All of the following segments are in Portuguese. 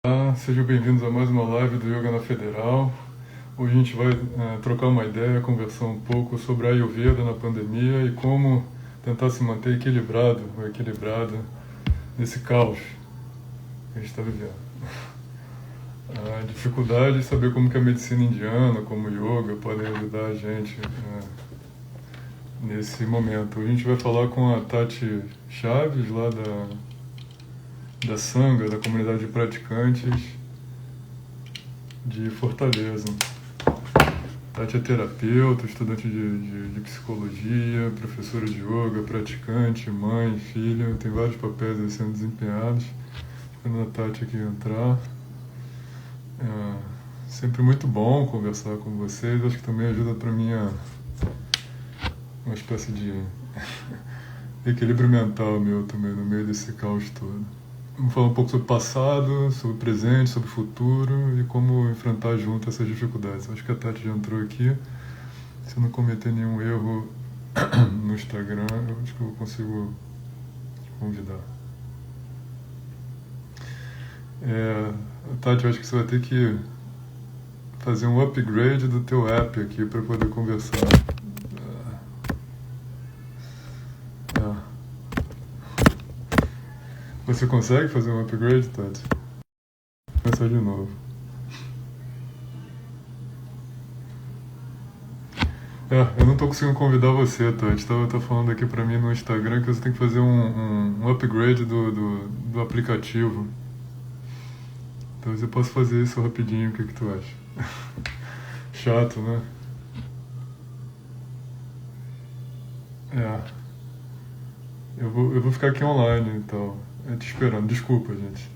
Olá, sejam bem-vindos a mais uma live do Yoga na Federal. Hoje a gente vai trocar uma ideia, conversar um pouco sobre a Ayurveda na pandemia e como tentar se manter equilibrado ou equilibrada nesse caos que a gente está vivendo. A dificuldade de saber como que a medicina indiana, como o yoga, podem ajudar a gente nesse momento. Hoje a gente vai falar com a Tati Chaves, lá da Sangha, da comunidade de praticantes de Fortaleza. Tati é terapeuta, estudante de psicologia, professora de yoga, praticante, mãe, filha, tem vários papéis aí sendo desempenhados. Esperando a Tati aqui entrar. É sempre muito bom conversar com vocês, acho que também ajuda para mim uma espécie de equilíbrio mental meu também no meio desse caos todo. Vamos falar um pouco sobre o passado, sobre o presente, sobre o futuro e como enfrentar junto essas dificuldades. Acho que a Tati já entrou aqui. Se eu não cometer nenhum erro no Instagram, eu acho que eu consigo te convidar. Tati, eu acho que você vai ter que fazer um upgrade do teu app aqui para poder conversar. Você consegue fazer um upgrade, Tati? Vou começar de novo. Eu não tô conseguindo convidar você, Tati. Tá falando aqui pra mim no Instagram que você tem que fazer um upgrade do aplicativo. Então eu posso fazer isso rapidinho, o que tu acha? Chato, né? É. Eu vou ficar aqui online, então. Te esperando. Desculpa, gente.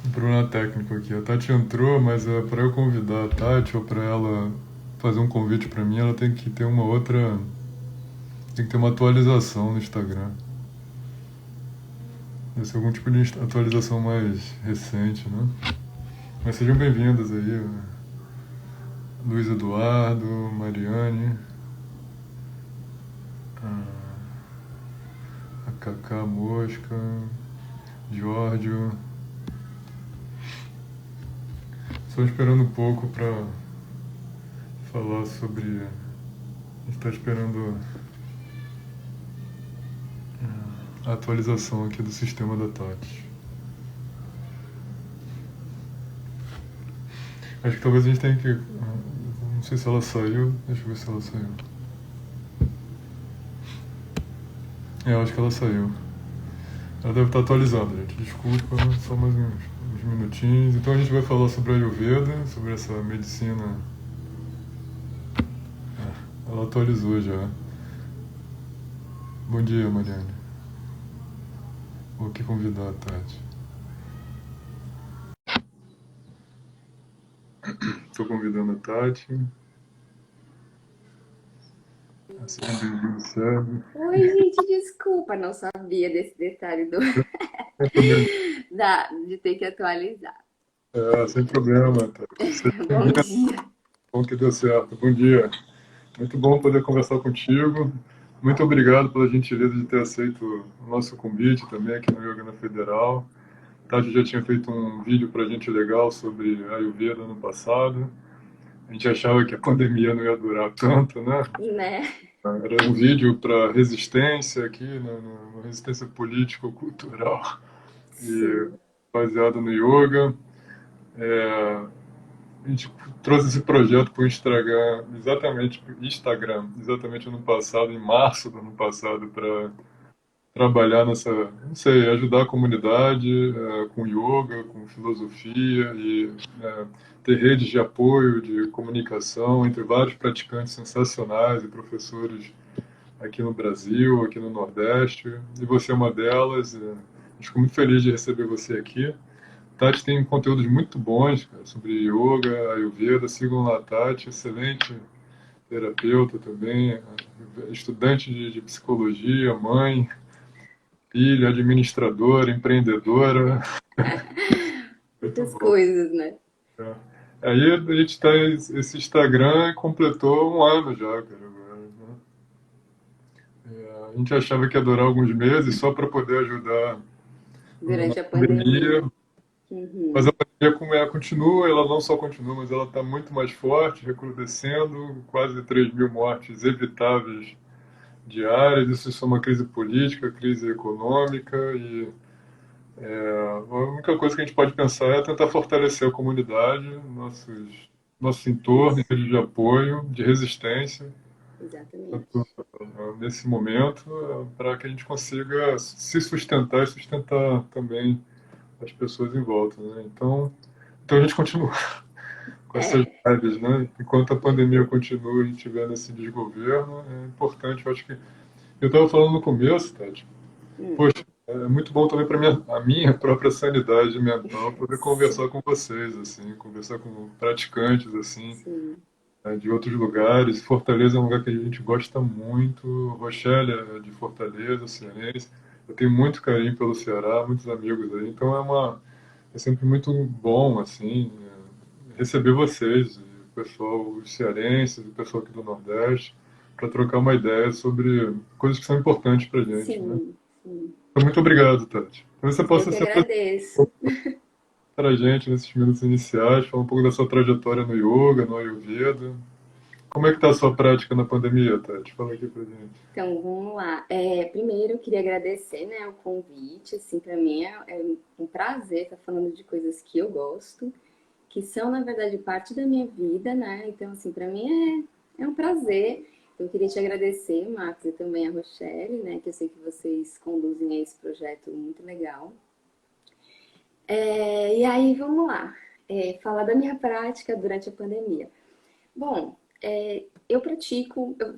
Um problema técnico aqui. A Tati entrou, mas para eu convidar a Tati ou para ela fazer um convite para mim, ela tem que ter uma outra. Tem que ter uma atualização no Instagram. Deve ser algum tipo de atualização mais recente, né? Mas sejam bem-vindas aí, Luiz Eduardo, Mariane, a Cacá Mosca, Giorgio. Só esperando um pouco para falar sobre. A gente está esperando a atualização aqui do sistema da Tati. Acho que talvez a gente tenha que. Não sei se ela saiu. Deixa eu ver se ela saiu. Eu acho que ela saiu. Ela deve estar atualizada, gente. Desculpa, só mais uns minutinhos. Então a gente vai falar sobre a Ayurveda, sobre essa medicina. Ela atualizou já. Bom dia, Mariane. Vou aqui convidar a Tati. Estou convidando a Tati. Seja bem-vindo, Sérgio. Oi, gente, desculpa, não sabia desse detalhe de ter que atualizar. Sem problema, Tati. Seja Bom bem-vindo. dia. Bom que deu certo. Bom dia. Muito bom poder conversar contigo. Muito obrigado pela gentileza de ter aceito o nosso convite também aqui no Yoga na Federal. Tati já tinha feito um vídeo para a gente legal sobre Ayurveda no passado. A gente achava que a pandemia não ia durar tanto, né? Né? Era um vídeo para resistência aqui, na resistência político-cultural e Sim. baseado no yoga. A gente trouxe esse projeto para o Instagram exatamente ano passado, em março do ano passado, para trabalhar nessa, não sei, ajudar a comunidade com yoga, com filosofia e ter redes de apoio, de comunicação entre vários praticantes sensacionais e professores aqui no Brasil, aqui no Nordeste. E você é uma delas. Fico muito feliz de receber você aqui. Tati tem conteúdos muito bons, cara, sobre yoga, Ayurveda. Sigam lá a Tati, excelente terapeuta também, estudante de psicologia, mãe, filha, administradora, empreendedora. Muito Muitas bom. coisas, né? É. Aí a gente tá, esse Instagram completou um ano já, cara, agora, né? A gente achava que ia durar alguns meses só para poder ajudar na Durante a pandemia. pandemia, mas Uhum. a pandemia como ela continua, ela não só continua, mas ela está muito mais forte, recrudescendo, quase 3 mil mortes evitáveis diárias. Isso é uma crise política, crise econômica e a única coisa que a gente pode pensar é tentar fortalecer a comunidade, nosso entorno, Isso, rede de apoio, de resistência, tanto, exatamente. nesse momento, para que a gente consiga se sustentar e sustentar também as pessoas em volta, né? Então a gente continua com essas É, lives, né? Enquanto a pandemia continua e a gente estiver nesse desgoverno, é importante. Eu acho que eu estava falando no começo, Tati. hum, Poxa, é muito bom também para a minha própria sanidade mental poder conversar sim, com vocês, assim, conversar com praticantes, assim, sim, de outros lugares. Fortaleza é um lugar que a gente gosta muito. Rochelle é de Fortaleza, cearense. Eu tenho muito carinho pelo Ceará, muitos amigos aí. Então é sempre muito bom, assim, receber vocês, o pessoal, os cearenses, o pessoal aqui do Nordeste, para trocar uma ideia sobre coisas que são importantes para gente, né? sim, sim. Então, muito obrigado, Tati. Talvez você Eu possa que se apresentar agradeço. para a gente nesses minutos iniciais, falar um pouco da sua trajetória no yoga, no Ayurveda. Como é que está a sua prática na pandemia, Tati? Fala aqui pra gente. Então, vamos lá. Primeiro, eu queria agradecer, né, o convite. Assim, para mim é um prazer estar falando de coisas que eu gosto, que são, na verdade, parte da minha vida, né? Então, assim, para mim é um prazer. Eu queria te agradecer, Marcos, e também a Rochelle, né, que eu sei que vocês conduzem esse projeto muito legal. E aí, vamos lá. Falar da minha prática durante a pandemia. Bom, eu vou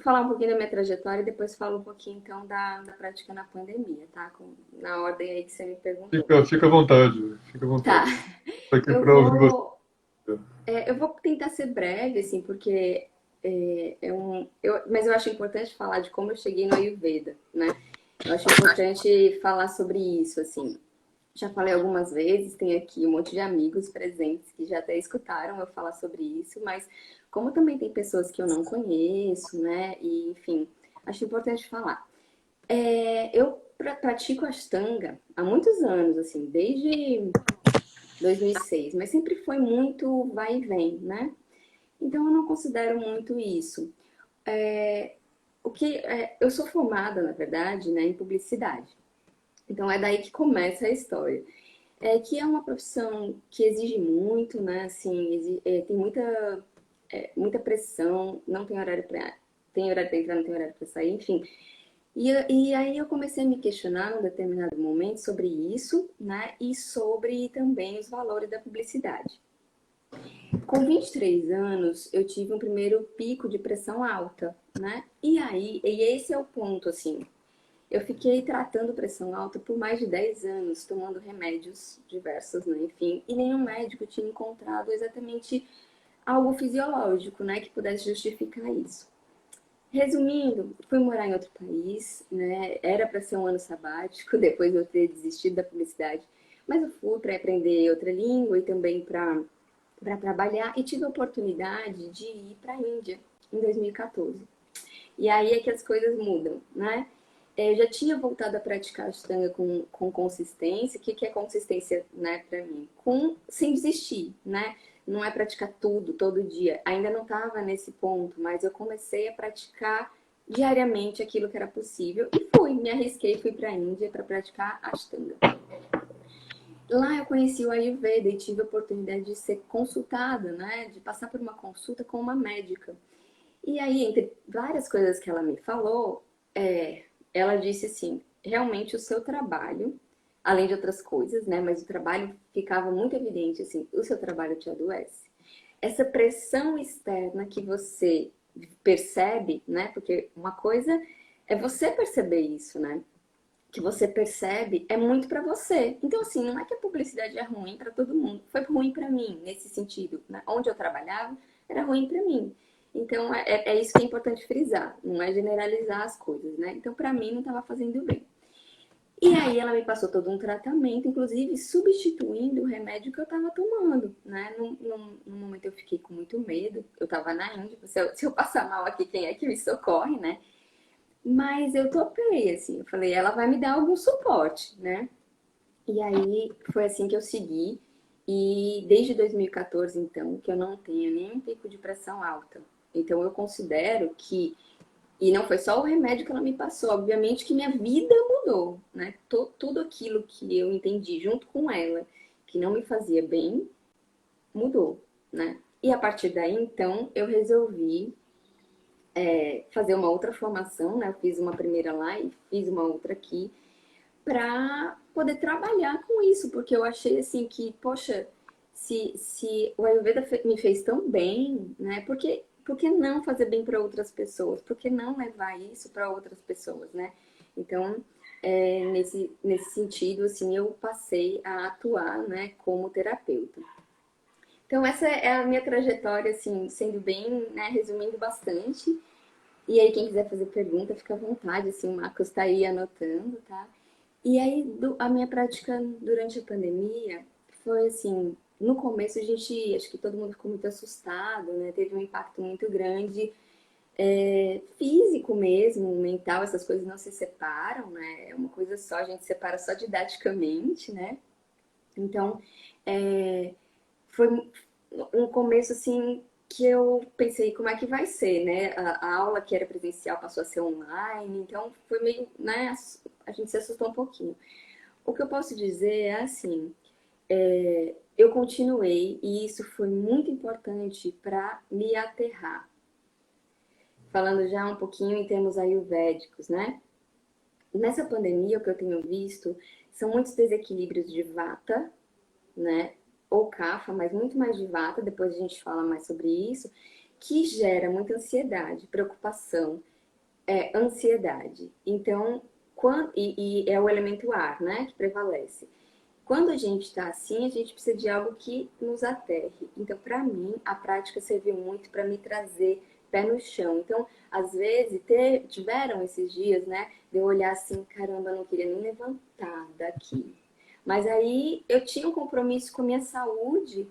falar um pouquinho da minha trajetória e depois falo um pouquinho, então, da prática na pandemia, tá? Na ordem aí que você me perguntou. Fica à vontade, fica à Tá, vontade. Estou aqui eu para ouvir você. vou, eu vou tentar ser breve, assim, porque mas eu acho importante falar de como eu cheguei no Ayurveda, né? Eu acho importante falar sobre isso, assim. Já falei algumas vezes, tem aqui um monte de amigos presentes que já até escutaram eu falar sobre isso, mas como também tem pessoas que eu não conheço, né? E, enfim, acho importante falar. Eu pratico Ashtanga há muitos anos, assim, desde 2006, mas sempre foi muito vai e vem, né? Então eu não considero muito isso. Eu sou formada, na verdade, né, em publicidade. Então é daí que começa a história. Que é uma profissão que exige muito, né? Assim, tem muita pressão, não tem horário para tem horário para entrar, não tem horário para sair, enfim. E aí eu comecei a me questionar num determinado momento sobre isso, né? E sobre também os valores da publicidade. Com 23 anos, eu tive um primeiro pico de pressão alta, né? E esse é o ponto, assim. Eu fiquei tratando pressão alta por mais de 10 anos, tomando remédios diversos, né? Enfim, e nenhum médico tinha encontrado exatamente algo fisiológico, né, que pudesse justificar isso. Resumindo, fui morar em outro país, né? Era para ser um ano sabático, depois de eu ter desistido da publicidade, mas eu fui para aprender outra língua e também para trabalhar e tive a oportunidade de ir para a Índia em 2014. E aí é que as coisas mudam, né? Eu já tinha voltado a praticar Ashtanga com consistência. O que é consistência, né, para mim? Sem desistir, né? Não é praticar tudo, todo dia. Ainda não estava nesse ponto, mas eu comecei a praticar diariamente aquilo que era possível e me arrisquei, fui para a Índia para praticar Ashtanga. Lá eu conheci o Ayurveda e tive a oportunidade de ser consultada, né? De passar por uma consulta com uma médica. E aí, entre várias coisas que ela me falou, ela disse assim: realmente o seu trabalho, além de outras coisas, né? Mas o trabalho ficava muito evidente assim: o seu trabalho te adoece. Essa pressão externa que você percebe, né? Porque uma coisa é você perceber isso, né? Que você percebe é muito para você. Então, assim, não é que a publicidade é ruim para todo mundo. Foi ruim para mim, nesse sentido. Né? Onde eu trabalhava, era ruim para mim. Então, é isso que é importante frisar. Não é generalizar as coisas, né? Então, para mim, não estava fazendo bem. E aí, ela me passou todo um tratamento, inclusive substituindo o remédio que eu estava tomando, né? Num momento eu fiquei com muito medo. Eu estava na Índia. Se eu passar mal aqui, quem é que me socorre, né? Mas eu topei, assim. Eu falei, ela vai me dar algum suporte, né? E aí foi assim que eu segui. E desde 2014, então, que eu não tenho nenhum pico de pressão alta. Então eu considero que, e não foi só o remédio que ela me passou, obviamente que minha vida mudou, né? Tudo aquilo que eu entendi junto com ela, que não me fazia bem, mudou, né? E a partir daí, então, eu resolvi fazer uma outra formação, né? Eu fiz uma primeira lá e fiz uma outra aqui, para poder trabalhar com isso, porque eu achei assim que, poxa, se o Ayurveda me fez tão bem, né? Por que não fazer bem para outras pessoas? Por que não levar isso para outras pessoas, né? Então, nesse sentido, assim, eu passei a atuar, né, como terapeuta. Então, essa é a minha trajetória, assim, sendo bem, né, resumindo bastante. E aí, quem quiser fazer pergunta, fica à vontade, assim, o Marcos está aí anotando, tá? E aí, a minha prática durante a pandemia foi assim, no começo a gente, acho que todo mundo ficou muito assustado, né? Teve um impacto muito grande, físico mesmo, mental, essas coisas não se separam, né? É uma coisa só, a gente separa só didaticamente, né? Então, é, foi um começo assim que eu pensei como é que vai ser, né? A aula que era presencial passou a ser online, então foi meio, né? A gente se assustou um pouquinho. O que eu posso dizer é assim, eu continuei e isso foi muito importante para me aterrar. Falando já um pouquinho em termos ayurvédicos, né? Nessa pandemia, o que eu tenho visto são muitos desequilíbrios de vata, né? Ou kapha, mas muito mais de vata, depois a gente fala mais sobre isso, que gera muita ansiedade, preocupação, ansiedade. Então, e é o elemento ar, né, que prevalece. Quando a gente está assim, a gente precisa de algo que nos aterre. Então, para mim, a prática serviu muito para me trazer pé no chão. Então, às vezes, tiveram esses dias, né, de eu olhar assim, caramba, eu não queria nem levantar daqui. Mas aí eu tinha um compromisso com a minha saúde,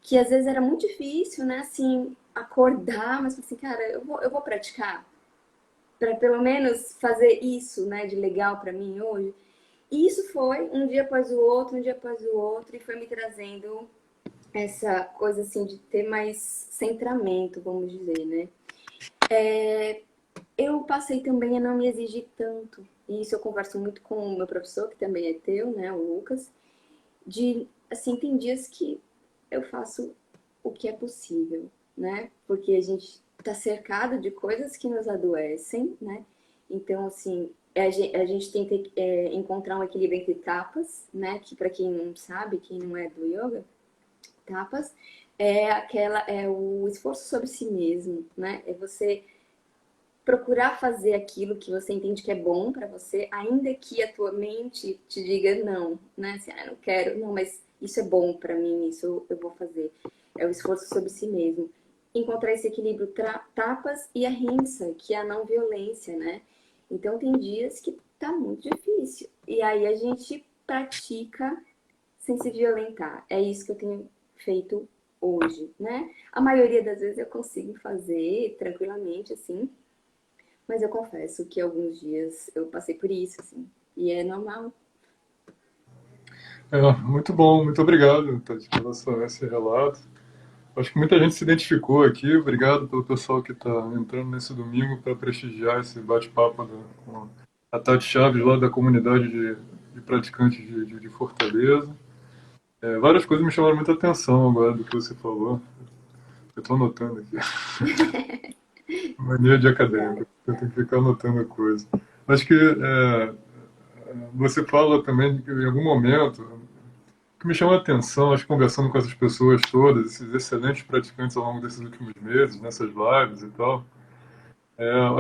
que às vezes era muito difícil, né, assim, acordar, mas assim, cara, eu vou praticar para pelo menos fazer isso, né, de legal para mim hoje. E isso foi um dia após o outro, um dia após o outro, e foi me trazendo essa coisa assim de ter mais centramento, vamos dizer, né? Eu passei também a não me exigir tanto. E isso eu converso muito com o meu professor, que também é teu, né, o Lucas, de assim, tem dias que eu faço o que é possível, né? Porque a gente está cercado de coisas que nos adoecem, né? Então, assim, a gente tem que encontrar um equilíbrio entre tapas, né? Que para quem não sabe, quem não é do yoga, tapas é o esforço sobre si mesmo, né? É você procurar fazer aquilo que você entende que é bom para você, ainda que a tua mente te diga não, né? Assim, não quero, não, mas isso é bom para mim, isso eu vou fazer. É o esforço sobre si mesmo. Encontrar esse equilíbrio tapas e a rinça, que é a não violência, né? Então tem dias que tá muito difícil. E aí a gente pratica sem se violentar. É isso que eu tenho feito hoje, né? A maioria das vezes eu consigo fazer tranquilamente, assim, mas eu confesso que alguns dias eu passei por isso, assim. E é normal. Muito bom, muito obrigado, Tati, pelo esse relato. Acho que muita gente se identificou aqui. Obrigado pelo pessoal que está entrando nesse domingo para prestigiar esse bate-papo com a Tati Chaves, lá da comunidade de praticantes de Fortaleza. Várias coisas me chamaram muita atenção agora do que você falou. Eu estou anotando aqui. Mania de acadêmico. Eu tenho que ficar anotando a coisa. Acho que você fala também que em algum momento, o que me chama a atenção, acho que conversando com essas pessoas todas, esses excelentes praticantes ao longo desses últimos meses, nessas lives e tal,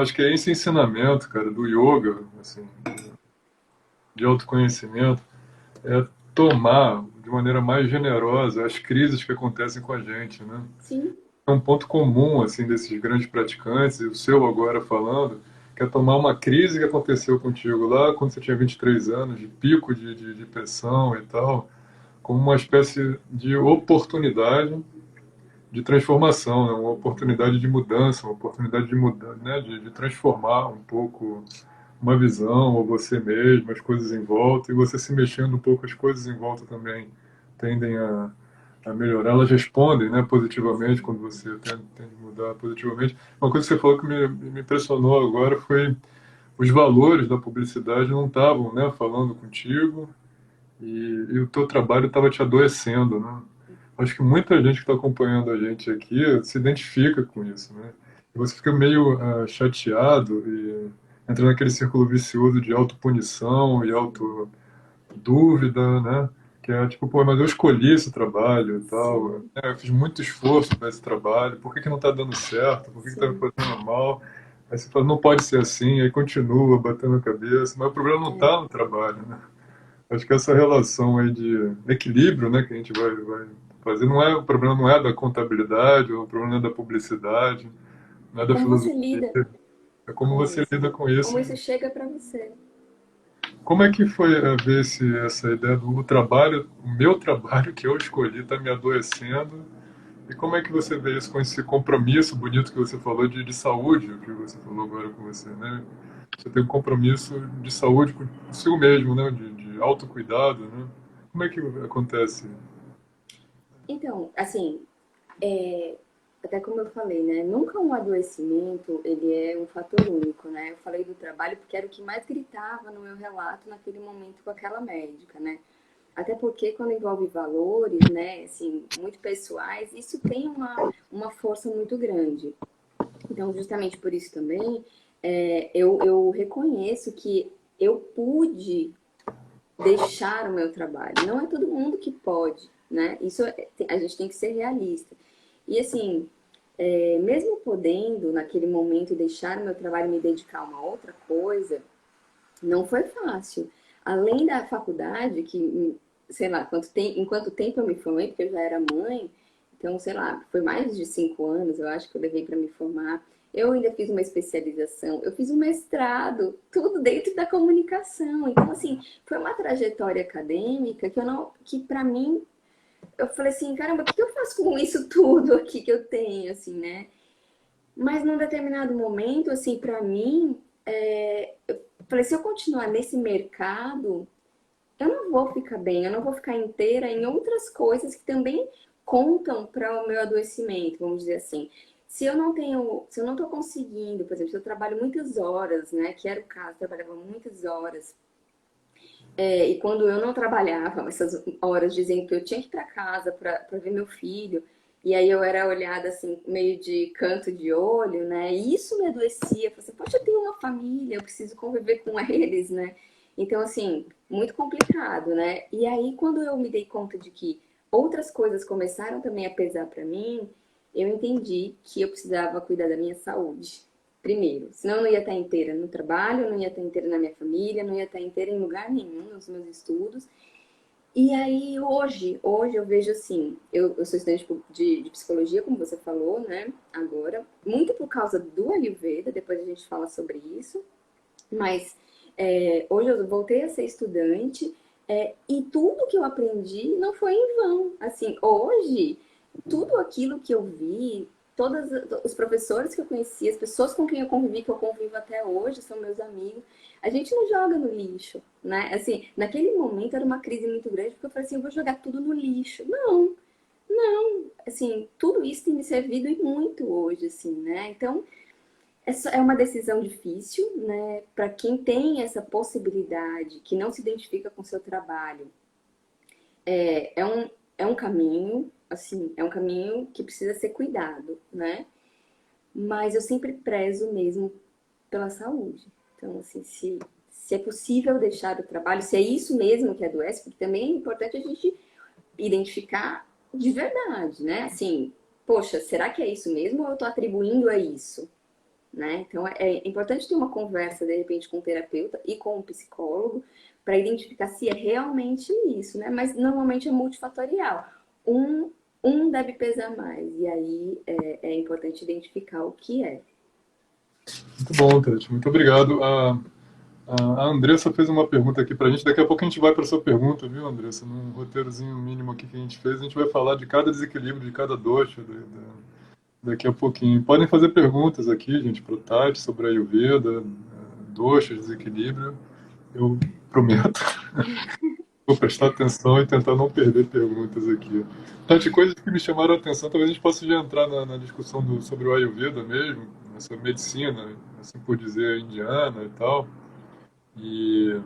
acho que é esse ensinamento, cara, do yoga, assim, de autoconhecimento, é tomar de maneira mais generosa as crises que acontecem com a gente, né? Sim, É um ponto comum, assim, desses grandes praticantes, e o seu agora falando, que é tomar uma crise que aconteceu contigo lá quando você tinha 23 anos, de pico de pressão e tal, como uma espécie de oportunidade de transformação, né? Uma oportunidade de mudança, uma oportunidade de mudar, né? De transformar um pouco uma visão, ou você mesmo, as coisas em volta, e você se mexendo um pouco, as coisas em volta também tendem a melhorar. Elas respondem, né, positivamente quando você tende a mudar positivamente. Uma coisa que você falou que me impressionou agora foi os valores da publicidade não estavam, né, falando contigo, e o teu trabalho estava te adoecendo, né? Acho que muita gente que está acompanhando a gente aqui se identifica com isso, né? E você fica meio chateado e entra naquele círculo vicioso de autopunição e autodúvida, né? Que é tipo, pô, mas eu escolhi esse trabalho e tal, Sim, né? Eu fiz muito esforço para esse trabalho, por que que não está dando certo? Por que que está me sim. fazendo mal? Aí você fala, não pode ser assim, aí continua batendo a cabeça, mas o problema não está É. no trabalho, né? Acho que essa relação aí de equilíbrio, né, que a gente vai fazer, não é, o problema não é da contabilidade, o problema não é da publicidade, não é da Como você filosofia, lida é como com você isso, lida né? com isso. Como isso chega para você. Como é que foi ver essa ideia do o trabalho, o meu trabalho que eu escolhi está me adoecendo, e como é que você vê isso com esse compromisso bonito que você falou de saúde, o que você falou agora com você, né? Você tem um compromisso de saúde consigo mesmo, né? De autocuidado, né? Como é que acontece? Então, assim, até como eu falei, né? Nunca um adoecimento, ele é um fator único, né? Eu falei do trabalho porque era o que mais gritava no meu relato naquele momento com aquela médica, né? Até porque quando envolve valores, né, assim, muito pessoais, isso tem uma força muito grande. Então, justamente por isso também, eu reconheço que eu pude deixar o meu trabalho. Não é todo mundo que pode, né? Isso a gente tem que ser realista. E assim, mesmo podendo naquele momento deixar o meu trabalho e me dedicar a uma outra coisa, não foi fácil. Além da faculdade, que sei lá, em quanto tempo eu me formei, porque eu já era mãe, então, sei lá, foi mais de 5 anos, eu acho que eu levei para me formar. Eu ainda fiz uma especialização, eu fiz um mestrado, tudo dentro da comunicação. Então, assim, foi uma trajetória acadêmica que eu não, que para mim, eu falei assim, caramba, o que eu faço com isso tudo aqui que eu tenho, assim, né? Mas num determinado momento, assim, para mim, eu falei, se eu continuar nesse mercado, eu não vou ficar bem, eu não vou ficar inteira em outras coisas que também contam para o meu adoecimento, vamos dizer assim. Se eu não estou conseguindo, por exemplo, se eu trabalho muitas horas, né, que era o caso, eu trabalhava muitas horas, e quando eu não trabalhava, essas horas dizendo que eu tinha que ir para casa para ver meu filho, e aí eu era olhada assim, meio de canto de olho, né? E isso me adoecia. Eu falei assim, poxa, eu tenho uma família, eu preciso conviver com eles, né? Então, assim, muito complicado, né? E aí, quando eu me dei conta de que outras coisas começaram também a pesar para mim, eu entendi que eu precisava cuidar da minha saúde. Primeiro, senão eu não ia estar inteira no trabalho, não ia estar inteira na minha família, não ia estar inteira em lugar nenhum nos meus estudos. E aí, hoje eu vejo assim, eu sou estudante de psicologia, como você falou, né, agora, muito por causa do Ayurveda, depois a gente fala sobre isso, mas hoje eu voltei a ser estudante, e tudo que eu aprendi não foi em vão. Assim, hoje, tudo aquilo que eu vi, todos os professores que eu conheci, as pessoas com quem eu convivi, que eu convivo até hoje, são meus amigos, a gente não joga no lixo, né? Assim, naquele momento era uma crise muito grande, porque eu falei assim, eu vou jogar tudo no lixo. Não, não, assim, tudo isso tem me servido e muito hoje, assim, né? Então, essa é uma decisão difícil, né? Para quem tem essa possibilidade, que não se identifica com o seu trabalho, é um caminho, assim, é um caminho que precisa ser cuidado, né? Mas eu sempre prezo mesmo pela saúde. Então, assim, se é possível deixar o trabalho, se é isso mesmo que adoece, porque também é importante a gente identificar de verdade, né? Assim, poxa, será que é isso mesmo ou eu estou atribuindo a isso? Né? Então é importante ter uma conversa, de repente, com o terapeuta e com o psicólogo para identificar se é realmente isso, né? Mas normalmente é multifatorial. Um, um deve pesar mais, e aí é importante identificar o que é. Muito bom, Tati. Muito obrigado. A Andressa fez uma pergunta aqui para a gente. Daqui a pouco a gente vai para a sua pergunta, viu, Andressa? Num roteirozinho mínimo aqui que a gente fez, a gente vai falar de cada desequilíbrio, de cada dosha, daqui a pouquinho. Podem fazer perguntas aqui, gente, para o Tati sobre a Ayurveda. doxa, desequilíbrio, eu prometo, vou prestar atenção e tentar não perder perguntas aqui. Tati, coisas que me chamaram a atenção, talvez a gente possa já entrar na discussão sobre o Ayurveda mesmo, essa medicina, assim por dizer, indiana e tal. E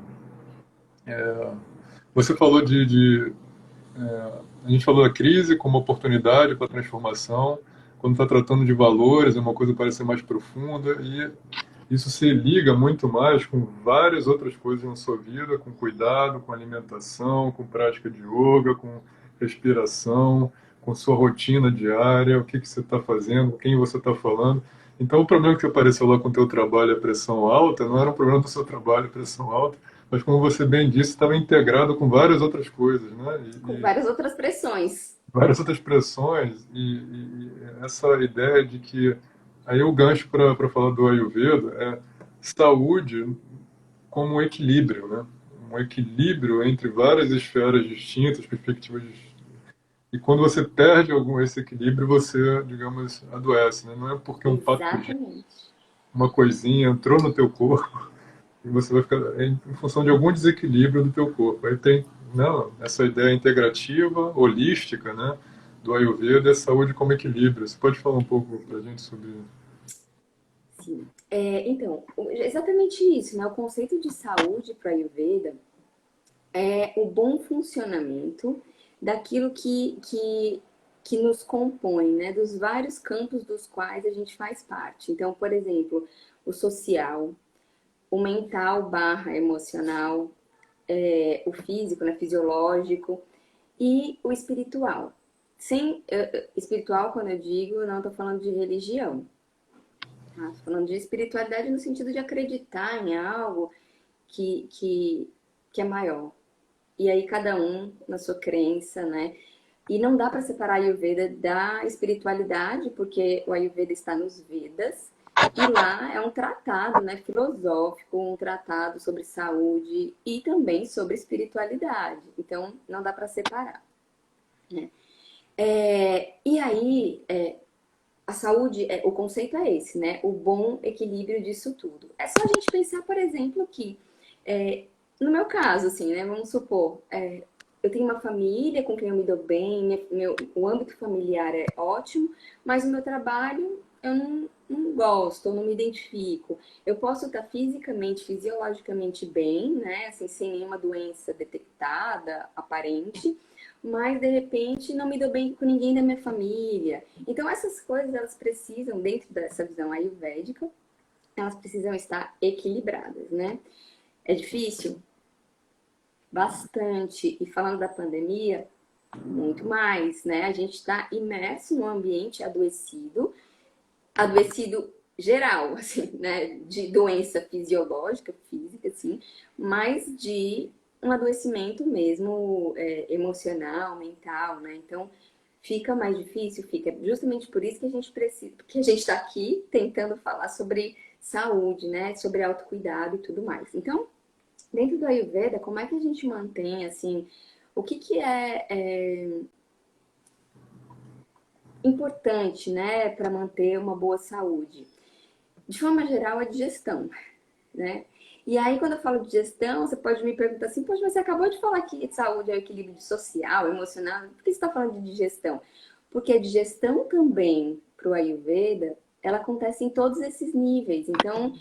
você falou a gente falou da crise como oportunidade para transformação. Quando está tratando de valores, é uma coisa que parece ser mais profunda e isso se liga muito mais com várias outras coisas na sua vida, com cuidado, com alimentação, com prática de yoga, com respiração, com sua rotina diária, o que que você está fazendo, com quem você está falando. Então, o problema que apareceu lá com o teu trabalho, a pressão alta, não era um problema do seu trabalho, a pressão alta, mas como você bem disse, estava integrado com várias outras coisas, né? Com várias outras pressões. Várias outras pressões e essa ideia de que aí o gancho para falar do Ayurveda é saúde como um equilíbrio, né? Um equilíbrio entre várias esferas distintas, perspectivas distintas. E quando você perde algum esse equilíbrio, você, digamos, adoece, né? Não é porque um patogênio, Exatamente. uma coisinha entrou no teu corpo e você vai ficar em função de algum desequilíbrio do teu corpo. Aí tem, não, essa ideia integrativa, holística, né, do Ayurveda, é saúde como equilíbrio. Você pode falar um pouco para a gente sobre Sim. Então, exatamente isso, né? O conceito de saúde para a Ayurveda é o bom funcionamento daquilo que nos compõe, né? Dos vários campos dos quais a gente faz parte. Então, por exemplo, o social, o mental barra emocional, o físico, né? Fisiológico e o espiritual. Sem espiritual, quando eu digo, não estou falando de religião, tá? Estou falando de espiritualidade no sentido de acreditar em algo que, que, que é maior. E aí cada um na sua crença, né? E não dá para separar a Ayurveda da espiritualidade, porque o Ayurveda está nos Vedas, e lá é um tratado, né, filosófico, um tratado sobre saúde e também sobre espiritualidade. Então, não dá para separar, né? E aí, a saúde, o conceito é esse, né? O bom equilíbrio disso tudo. É só a gente pensar, por exemplo, que no meu caso, assim, né? Vamos supor, eu tenho uma família com quem eu me dou bem, o âmbito familiar é ótimo, mas o meu trabalho eu não gosto, eu não me identifico. Eu posso estar fisicamente, fisiologicamente bem, né? Assim, sem nenhuma doença detectada, aparente, mas de repente não me dou bem com ninguém da minha família. Então essas coisas elas precisam, dentro dessa visão ayurvédica, elas precisam estar equilibradas, né? É difícil? Bastante. E falando da pandemia, muito mais, né? A gente está imerso num ambiente adoecido, adoecido geral, assim, né? De doença fisiológica, física, assim, mas de um adoecimento mesmo emocional, mental, né? Então, fica mais difícil, fica justamente por isso que a gente precisa, que a gente está aqui tentando falar sobre saúde, né? Sobre autocuidado e tudo mais. Então, dentro do Ayurveda, como é que a gente mantém, assim, o que é importante, né, para manter uma boa saúde? De forma geral, a digestão, né? E aí, quando eu falo de digestão, você pode me perguntar assim, poxa, mas você acabou de falar que saúde é o equilíbrio social, emocional, por que você está falando de digestão? Porque a digestão também, para o Ayurveda, ela acontece em todos esses níveis. Então,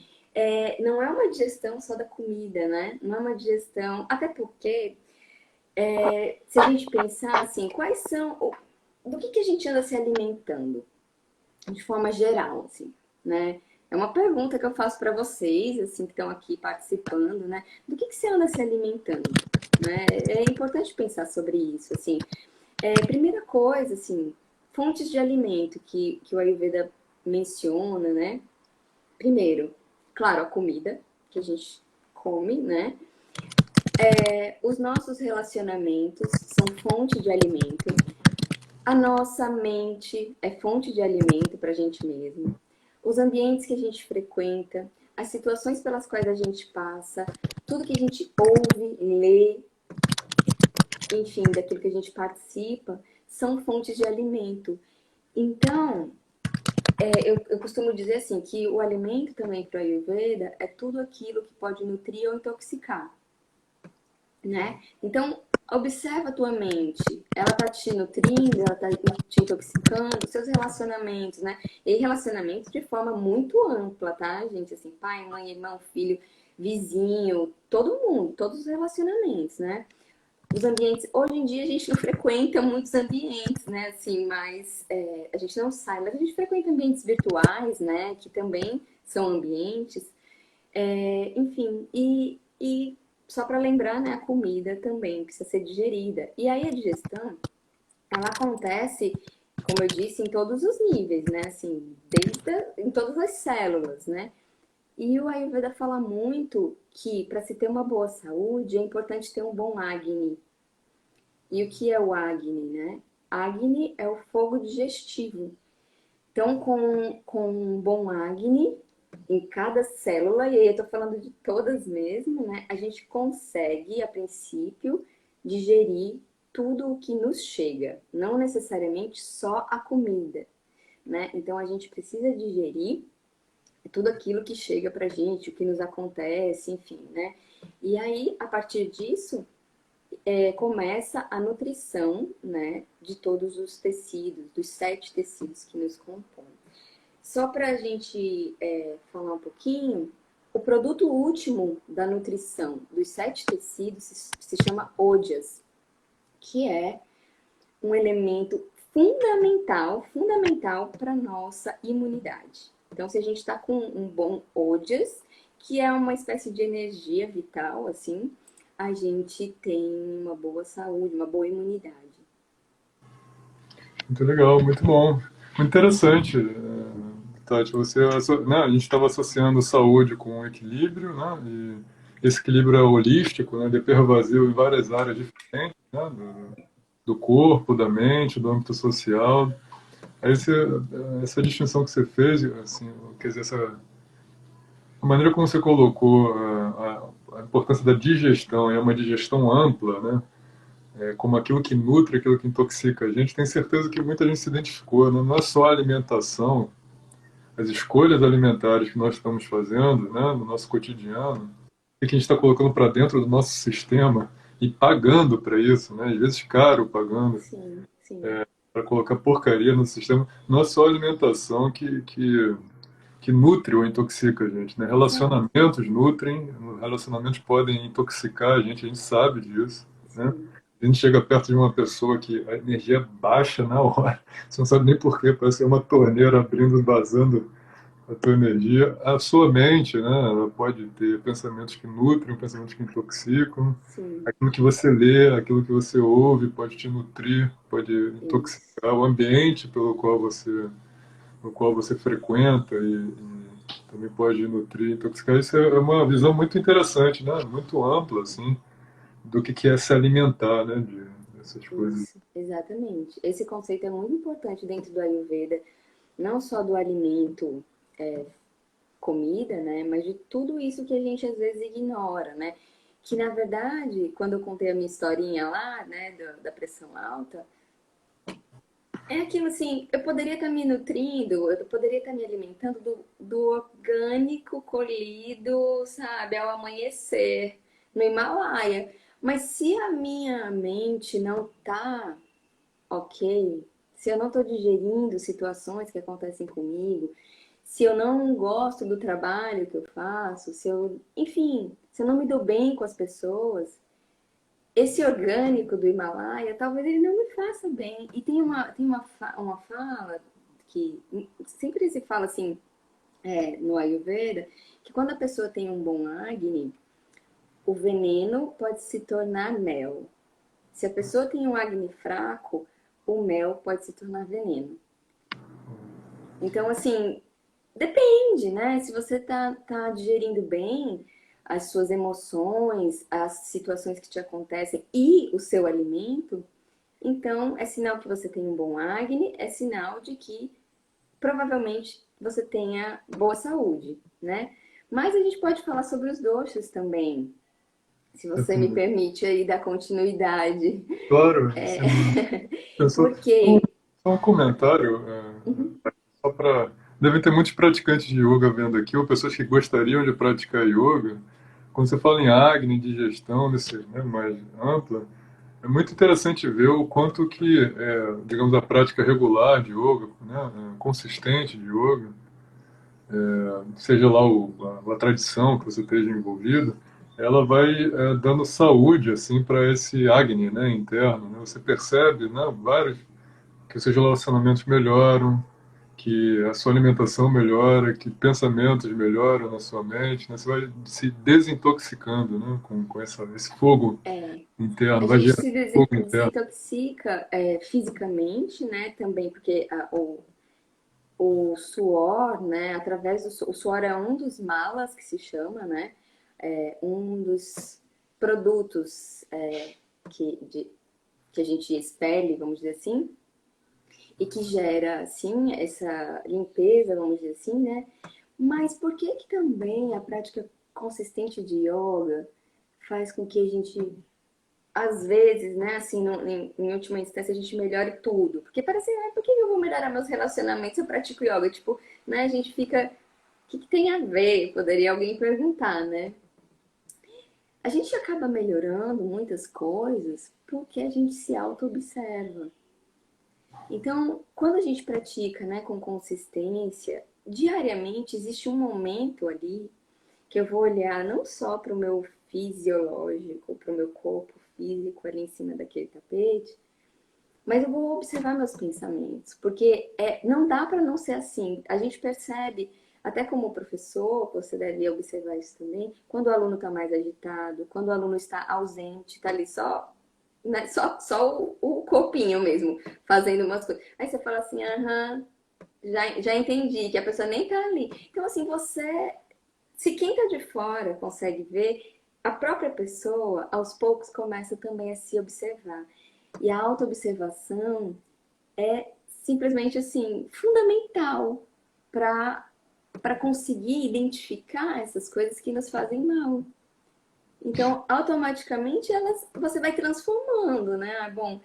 não é uma digestão só da comida, né? Não é uma digestão. Até porque, se a gente pensar assim, quais são. Do que a gente anda se alimentando? De forma geral, assim, né? É uma pergunta que eu faço para vocês, assim, que estão aqui participando, né? Do que você anda se alimentando, né? É importante pensar sobre isso, assim. Primeira coisa, assim, fontes de alimento que o Ayurveda menciona, né? Primeiro, claro, a comida que a gente come, né? Os nossos relacionamentos são fonte de alimento. A nossa mente é fonte de alimento para a gente mesmo. Os ambientes que a gente frequenta, as situações pelas quais a gente passa, tudo que a gente ouve, lê, enfim, daquilo que a gente participa, são fontes de alimento. Então, eu costumo dizer assim, que o alimento também para o Ayurveda é tudo aquilo que pode nutrir ou intoxicar, né? Então, observa a tua mente. Ela tá te nutrindo, ela tá te intoxicando, seus relacionamentos, né? E relacionamentos de forma muito ampla, tá, gente? Assim, pai, mãe, irmão, filho, vizinho, todo mundo, todos os relacionamentos, né? Os ambientes, hoje em dia a gente não frequenta muitos ambientes, né? Assim, mas a gente não sai, mas a gente frequenta ambientes virtuais, né? Que também são ambientes. Enfim, e só para lembrar, né, a comida também precisa ser digerida. E aí a digestão, ela acontece, como eu disse, em todos os níveis, né? Assim, em todas as células, né? E o Ayurveda fala muito que para se ter uma boa saúde é importante ter um bom Agni. E o que é o Agni, né? Agni é o fogo digestivo. Então, com um bom Agni em cada célula, e aí eu estou falando de todas mesmo, né? A gente consegue, a princípio, digerir tudo o que nos chega, não necessariamente só a comida, né? Então a gente precisa digerir tudo aquilo que chega pra gente, o que nos acontece, enfim, né? E aí, a partir disso, começa a nutrição, né, de todos os tecidos, dos 7 tecidos que nos compõem. Só para a gente falar um pouquinho, o produto último da nutrição dos 7 tecidos se chama Ojas, que é um elemento fundamental para a nossa imunidade. Então, se a gente está com um bom Ojas, que é uma espécie de energia vital, assim, a gente tem uma boa saúde, uma boa imunidade. Muito legal, muito bom. Muito interessante, Tati. Né, a gente estava associando saúde com equilíbrio, né? E esse equilíbrio é holístico, né? Ele é pervasivo em várias áreas diferentes, né? Do corpo, da mente, do âmbito social. Aí essa distinção que você fez, assim, quer dizer, a maneira como você colocou a importância da digestão, é uma digestão ampla, né? Como aquilo que nutre, aquilo que intoxica a gente, tenho certeza que muita gente se identificou, né? Não é só a alimentação, as escolhas alimentares que nós estamos fazendo, né, no nosso cotidiano, e que a gente está colocando para dentro do nosso sistema e pagando para isso, né? Às vezes caro pagando Sim, sim. para colocar porcaria no sistema. Não é só a alimentação que nutre ou intoxica a gente, né? É, Relacionamentos nutrem, relacionamentos podem intoxicar a gente sabe disso, né? sim. A gente chega perto de uma pessoa que a energia baixa na hora, você não sabe nem por quê, parece que é uma torneira abrindo e vazando a tua energia. A sua mente, né, ela pode ter pensamentos que nutrem, pensamentos que intoxicam. Sim, Aquilo que você lê, aquilo que você ouve pode te nutrir, pode isso. intoxicar o ambiente no qual você frequenta e também pode nutrir, intoxicar. Isso é uma visão muito interessante, né? Muito ampla, assim, do que é se alimentar, né? Dessas coisas. Isso, exatamente. Esse conceito é muito importante dentro do Ayurveda, não só do alimento, comida, né, mas de tudo isso que a gente às vezes ignora, né? Que na verdade, quando eu contei a minha historinha lá, né, da pressão alta, é aquilo assim, eu poderia estar me nutrindo, eu poderia estar me alimentando do orgânico colhido, sabe, ao amanhecer, no Himalaia. Mas se a minha mente não tá ok, se eu não estou digerindo situações que acontecem comigo, se eu não gosto do trabalho que eu faço, se eu, enfim, se eu não me dou bem com as pessoas, esse orgânico do Himalaia, talvez ele não me faça bem. E uma fala que sempre se fala assim, no Ayurveda, que quando a pessoa tem um bom Agni, o veneno pode se tornar mel. Se a pessoa tem um Agni fraco, o mel pode se tornar veneno. Então, assim, depende, né? Se você tá digerindo bem as suas emoções, as situações que te acontecem e o seu alimento, então é sinal que você tem um bom acne, é sinal de que provavelmente você tenha boa saúde, né? Mas a gente pode falar sobre os doxas também, se você me permite aí dar continuidade. Claro, É, sim. Pensou, porque só um comentário, uhum, só para Devem ter muitos praticantes de yoga vendo aqui, ou pessoas que gostariam de praticar yoga. Quando você fala em Agni, digestão, nesse, né, mais ampla, é muito interessante ver o quanto que, digamos, a prática regular de yoga, né, consistente de yoga, seja lá a tradição que você esteja envolvido, ela vai dando saúde assim para esse Agni, né, interno. Né? Você percebe, né, vários que os seus relacionamentos melhoram, que a sua alimentação melhora, que pensamentos melhoram na sua mente, né? Você vai se desintoxicando, né? Com esse fogo É, interno, a vai gente gerando se fogo interno. desintoxica fisicamente, né? Também porque o suor, né? Através o suor é um dos malas que se chama, né? É um dos produtos que, de, que a gente expele, vamos dizer assim, e que gera, assim, essa limpeza, vamos dizer assim, né? Mas por que que também a prática consistente de yoga faz com que a gente, às vezes, né, assim, em última instância, a gente melhore tudo? Porque parece, por que eu vou melhorar meus relacionamentos se eu pratico yoga? Tipo, né, a gente fica, o que que tem a ver? Poderia alguém perguntar, né? A gente acaba melhorando muitas coisas porque a gente se auto-observa. Então, quando a gente pratica, né, com consistência, diariamente existe um momento ali que eu vou olhar não só para o meu fisiológico, para o meu corpo físico ali em cima daquele tapete, mas eu vou observar meus pensamentos, porque não dá para não ser assim. A gente percebe, até como professor, você deve observar isso também, quando o aluno está mais agitado, quando o aluno está ausente, está ali só, né, só o corpinho mesmo, fazendo umas coisas. Aí você fala assim, aham, já entendi, que a pessoa nem tá ali. Então, assim, se quem tá de fora consegue ver, a própria pessoa, aos poucos, começa também a se observar. E a autoobservação é simplesmente assim fundamental para conseguir identificar essas coisas que nos fazem mal. Então, automaticamente você vai transformando, né? Ah, bom,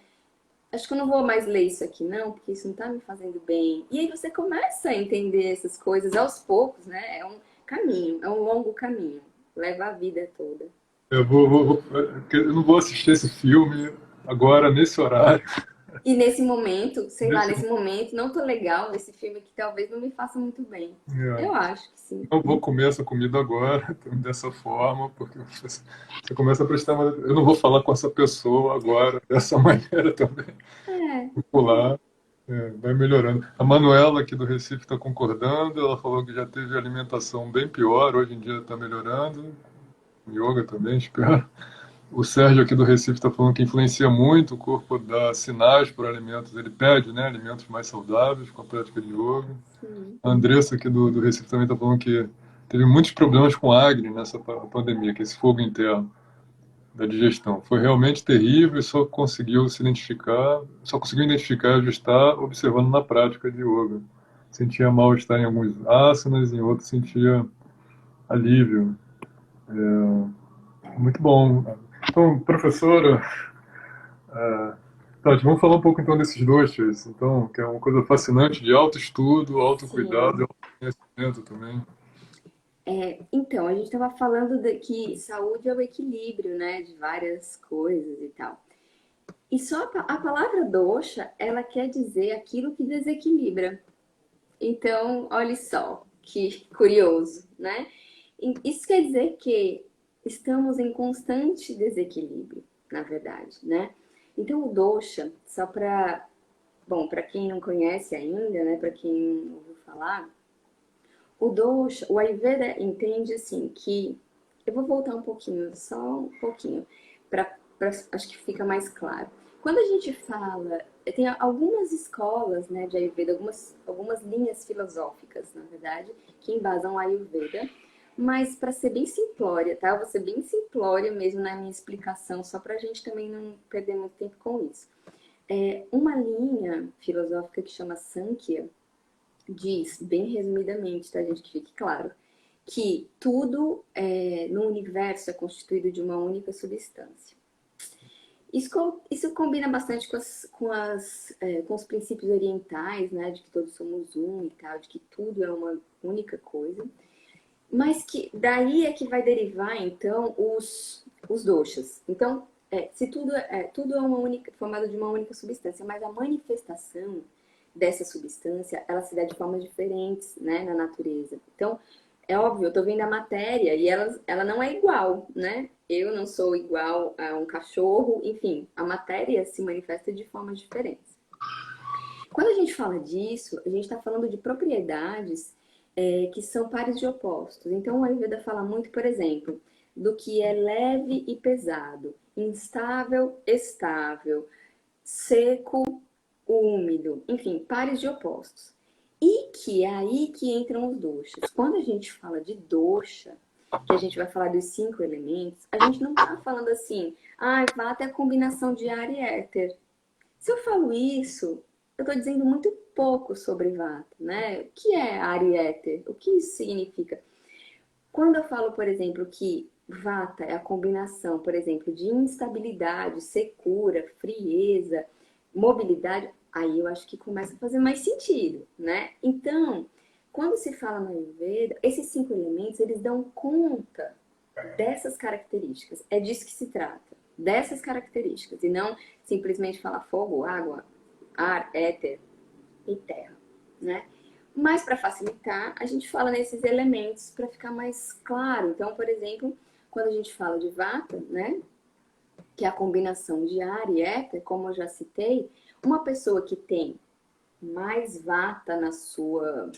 acho que eu não vou mais ler isso aqui não, porque isso não está me fazendo bem. E aí você começa a entender essas coisas aos poucos, né? É um caminho, é um longo caminho. Leva a vida toda. Eu não vou assistir esse filme agora, nesse horário. E nesse momento, sei lá, Nesse, nesse momento, não tô legal, esse filme que talvez não me faça muito bem. é, Eu acho que sim. não vou comer essa comida agora, dessa forma, porque você começa a prestar mais. Eu não vou falar com essa pessoa agora, dessa maneira também. É, Vou pular. Vai melhorando. A Manuela aqui do Recife está concordando, ela falou que já teve alimentação bem pior, hoje em dia está melhorando. Yoga também, espero. O Sérgio aqui do Recife está falando que influencia muito, o corpo dá sinais por alimentos, ele pede, né, alimentos mais saudáveis com a prática de yoga. sim. A Andressa aqui do Recife também está falando que teve muitos problemas com acne nessa pandemia, que é esse fogo interno da digestão. Foi realmente terrível e só conseguiu identificar e ajustar observando na prática de yoga. Sentia mal-estar em alguns asanas, em outros sentia alívio. Muito bom. Então, professora, Tati, vamos falar um pouco então desses dois, então, que é uma coisa fascinante de autoestudo, autocuidado e Sim. autoconhecimento também. Então, a gente estava falando de que saúde é o equilíbrio, né, de várias coisas e tal. E só a palavra dosha, ela quer dizer aquilo que desequilibra. Então, olha só, que curioso, né? Isso quer dizer que estamos em constante desequilíbrio, na verdade, né? Então, o dosha, só para, bom, para quem não conhece ainda, né, para quem não ouviu falar, o dosha, o Ayurveda entende assim que eu vou voltar um pouquinho, só um pouquinho, para acho que fica mais claro. Quando a gente fala, tem algumas escolas, né, de Ayurveda, algumas linhas filosóficas, na verdade, que embasam o Ayurveda, mas para ser bem simplória, tá? Eu vou ser bem simplória mesmo na minha explicação, só para a gente também não perder muito tempo com isso. Uma linha filosófica que chama Sankhya diz, bem resumidamente, tá, gente, que fique claro, que tudo no universo é constituído de uma única substância. Isso combina bastante com os princípios orientais, né? De que todos somos um e tal, de que tudo é uma única coisa. Mas que daí é que vai derivar, então, os doshas. Então, se tudo é formado de uma única substância, mas a manifestação dessa substância, ela se dá de formas diferentes, né, na natureza. Então, é óbvio, eu tô vendo a matéria e ela não é igual, né? Eu não sou igual a um cachorro, enfim, a matéria se manifesta de formas diferentes. Quando a gente fala disso, a gente está falando de propriedades que são pares de opostos. Então, o Ayurveda fala muito, por exemplo, do que é leve e pesado, instável, estável, seco, úmido, enfim, pares de opostos. E que é aí que entram os doshas. Quando a gente fala de dosha, que a gente vai falar dos 5 elementos, a gente não está falando assim, vata é a combinação de ar e éter. Se eu falo isso, eu estou dizendo muito pouco sobre vata, né? O que é ar e éter? O que isso significa? Quando eu falo, por exemplo, que vata é a combinação, por exemplo, de instabilidade, secura, frieza, mobilidade, aí eu acho que começa a fazer mais sentido, né? Então, quando se fala no Ayurveda, esses 5 elementos, eles dão conta dessas características. É disso que se trata, dessas características, e não simplesmente falar fogo, água, ar, éter e terra, né? Mas para facilitar, a gente fala nesses elementos para ficar mais claro. Então, por exemplo, quando a gente fala de vata, né, que é a combinação de ar e éter, como eu já citei, uma pessoa que tem mais vata na sua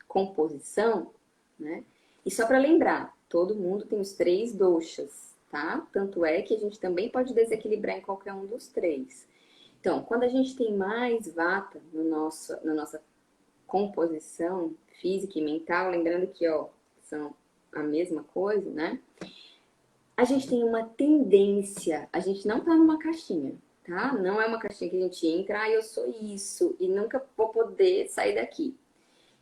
composição, né? E só para lembrar, todo mundo tem os 3 doshas, tá? Tanto é que a gente também pode desequilibrar em qualquer um dos 3. Então, quando a gente tem mais vata na nossa composição física e mental, lembrando que, ó, são a mesma coisa, né? A gente tem uma tendência, a gente não tá numa caixinha, tá? Não é uma caixinha que a gente entra, eu sou isso e nunca vou poder sair daqui.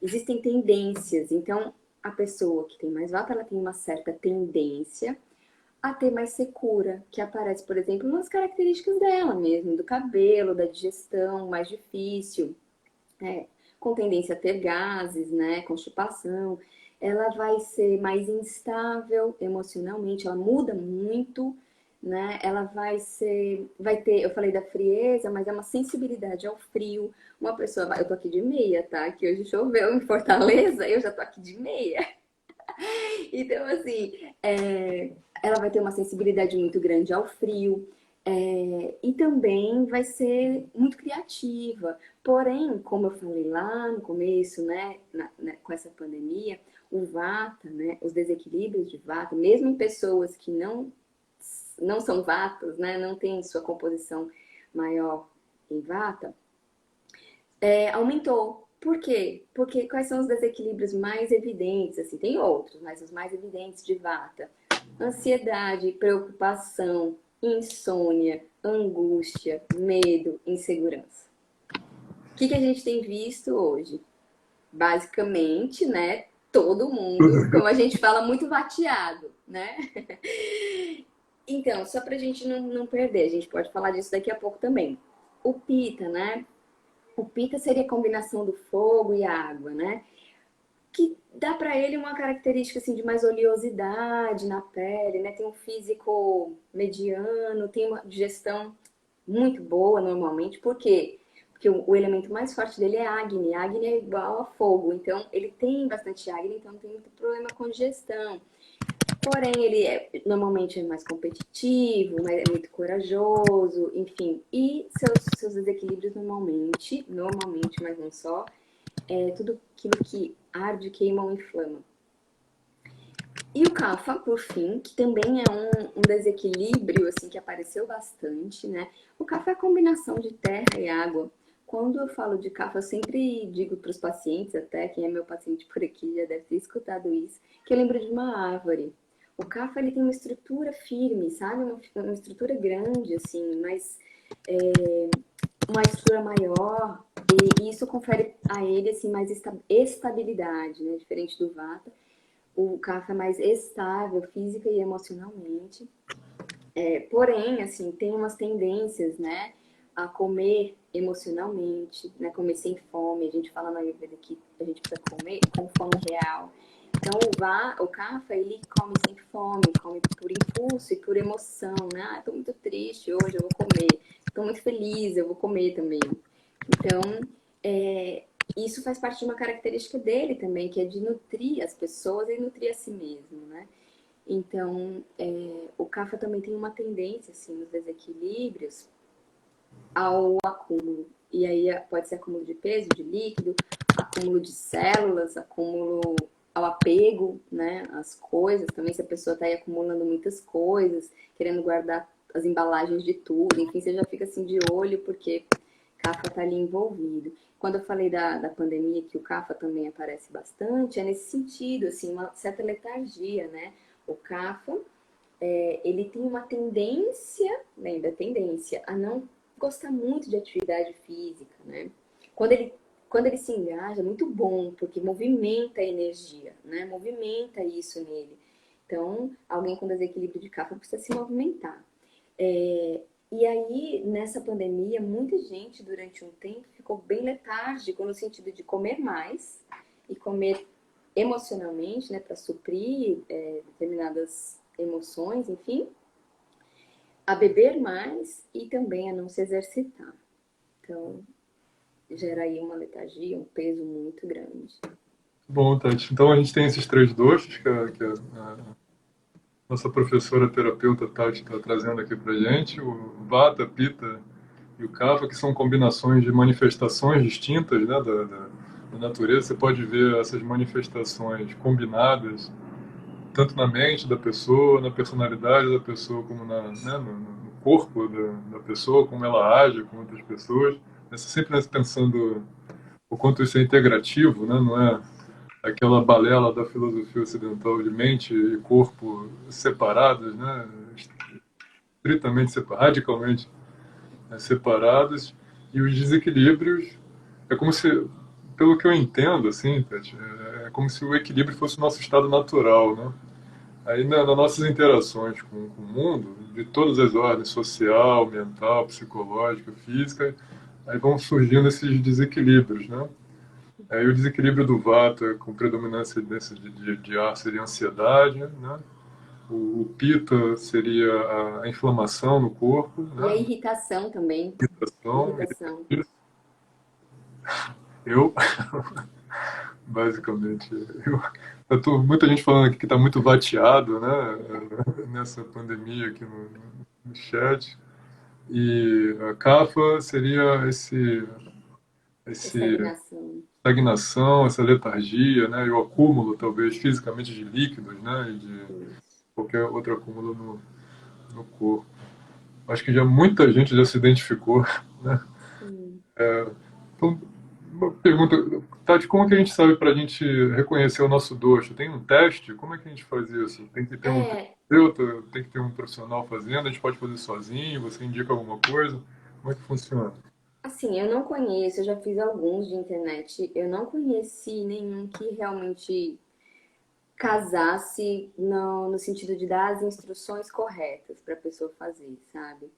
Existem tendências, então a pessoa que tem mais vata, ela tem uma certa tendência a ter mais secura, que aparece, por exemplo, nas características dela mesmo, do cabelo, da digestão, mais difícil, é, com tendência a ter gases, né, constipação. Ela vai ser mais instável emocionalmente, ela muda muito, né? Ela vai ter, eu falei da frieza, mas é uma sensibilidade ao frio. Uma pessoa, eu tô aqui de meia, tá? Que hoje choveu em Fortaleza, eu já tô aqui de meia. Então, assim, ela vai ter uma sensibilidade muito grande ao frio. E também vai ser muito criativa. Porém, como eu falei lá no começo, né, com essa pandemia, o vata, né, os desequilíbrios de vata, mesmo em pessoas que não são vatas, né, não têm sua composição maior em vata, aumentou. Por quê? Porque quais são os desequilíbrios mais evidentes? Assim, tem outros, mas os mais evidentes de vata: ansiedade, preocupação, insônia, angústia, medo, insegurança. O que a gente tem visto hoje? Basicamente, né? Todo mundo, como a gente fala, muito vateado, né? Então, só pra gente não perder, a gente pode falar disso daqui a pouco também. O Pitta, né? O Pitta seria a combinação do fogo e a água, né? Que dá para ele uma característica assim de mais oleosidade na pele, né? Tem um físico mediano, tem uma digestão muito boa normalmente. Por quê? Porque o elemento mais forte dele é Agni. Agni é igual a fogo, então ele tem bastante Agni, então não tem muito problema com digestão. Porém, ele normalmente é mais competitivo, é muito corajoso, enfim. E seus desequilíbrios normalmente, mas não só, tudo aquilo que arde, queima ou inflama. E o Kapha, por fim, que também é um desequilíbrio assim que apareceu bastante, né? O Kapha é a combinação de terra e água. Quando eu falo de Kapha, eu sempre digo para os pacientes, até quem é meu paciente por aqui já deve ter escutado isso, que eu lembro de uma árvore. O Kapha, ele tem uma estrutura firme, sabe? Uma estrutura grande, assim, mas uma estrutura maior, e isso confere a ele assim mais estabilidade, né? Diferente do Vata. O Kapha é mais estável física e emocionalmente. Porém, assim, tem umas tendências, né, a comer emocionalmente, né, comer sem fome. A gente fala na Ayurveda que a gente precisa comer com fome real. Então, o Kapha, ele come sem fome, come por impulso e por emoção, né? Ah, tô muito triste hoje, eu vou comer. Tô muito feliz, eu vou comer também. Então, é, isso faz parte de uma característica dele também, que é de nutrir as pessoas e nutrir a si mesmo, né? Então, o Kapha também tem uma tendência, assim, nos desequilíbrios, ao acúmulo. E aí pode ser acúmulo de peso, de líquido, acúmulo de células, acúmulo ao apego, né? As coisas também, se a pessoa está aí acumulando muitas coisas, querendo guardar as embalagens de tudo, enfim, você já fica assim de olho, porque Kapha está ali envolvido. Quando eu falei da pandemia, que o Kapha também aparece bastante, é nesse sentido, assim, uma certa letargia, né? O Kapha, ele tem uma tendência, lembra, tendência a não gostar muito de atividade física, né? Quando ele, quando ele se engaja, é muito bom, porque movimenta a energia, né? Movimenta isso nele. Então, alguém com desequilíbrio de Kapha precisa se movimentar. E aí, nessa pandemia, muita gente durante um tempo ficou bem letárgico no sentido de comer mais e comer emocionalmente, né, para suprir determinadas emoções, enfim, a beber mais e também a não se exercitar. Então, gera aí uma letargia, um peso muito grande. Bom, Tati, então a gente tem esses três doxas que a nossa professora terapeuta Tati está trazendo aqui para gente, o Vata, Pitta e o Kapha, que são combinações de manifestações distintas, né, da natureza. Você pode ver essas manifestações combinadas tanto na mente da pessoa, na personalidade da pessoa, como no corpo da pessoa, como ela age com outras pessoas. Você sempre pensando o quanto isso é integrativo, né? Não é aquela balela da filosofia ocidental de mente e corpo separados, né? Estritamente separados, radicalmente separados, e os desequilíbrios é como se, pelo que eu entendo, assim, Tati, é como se o equilíbrio fosse o nosso estado natural, né? Aí nas nossas interações com o mundo, de todas as ordens, social, mental, psicológica, física, aí vão surgindo esses desequilíbrios, né? Aí o desequilíbrio do Vata, com predominância de ar, seria a ansiedade, né? O Pitta seria a inflamação no corpo, E a né? irritação também. Irritação. Irritação. Eu, basicamente, muita gente falando aqui que está muito vateado, né? Nessa pandemia aqui no chat. E a Kapha seria esse Estagnação. estagnação, essa letargia, né? E o acúmulo, talvez, fisicamente de líquidos, né? E de Isso. qualquer outro acúmulo no corpo. Acho que já muita gente já se identificou, né? Sim. Então, uma pergunta, Tati, como que a gente sabe para a gente reconhecer o nosso dosha? Tem um teste? Como é que a gente faz isso? Tem que ter um É, terapeuta, tem que ter um profissional fazendo, a gente pode fazer sozinho, você indica alguma coisa? Como é que funciona? assim, eu não conheço, eu já fiz alguns de internet, eu não conheci nenhum que realmente casasse no sentido de dar as instruções corretas para a pessoa fazer, sabe?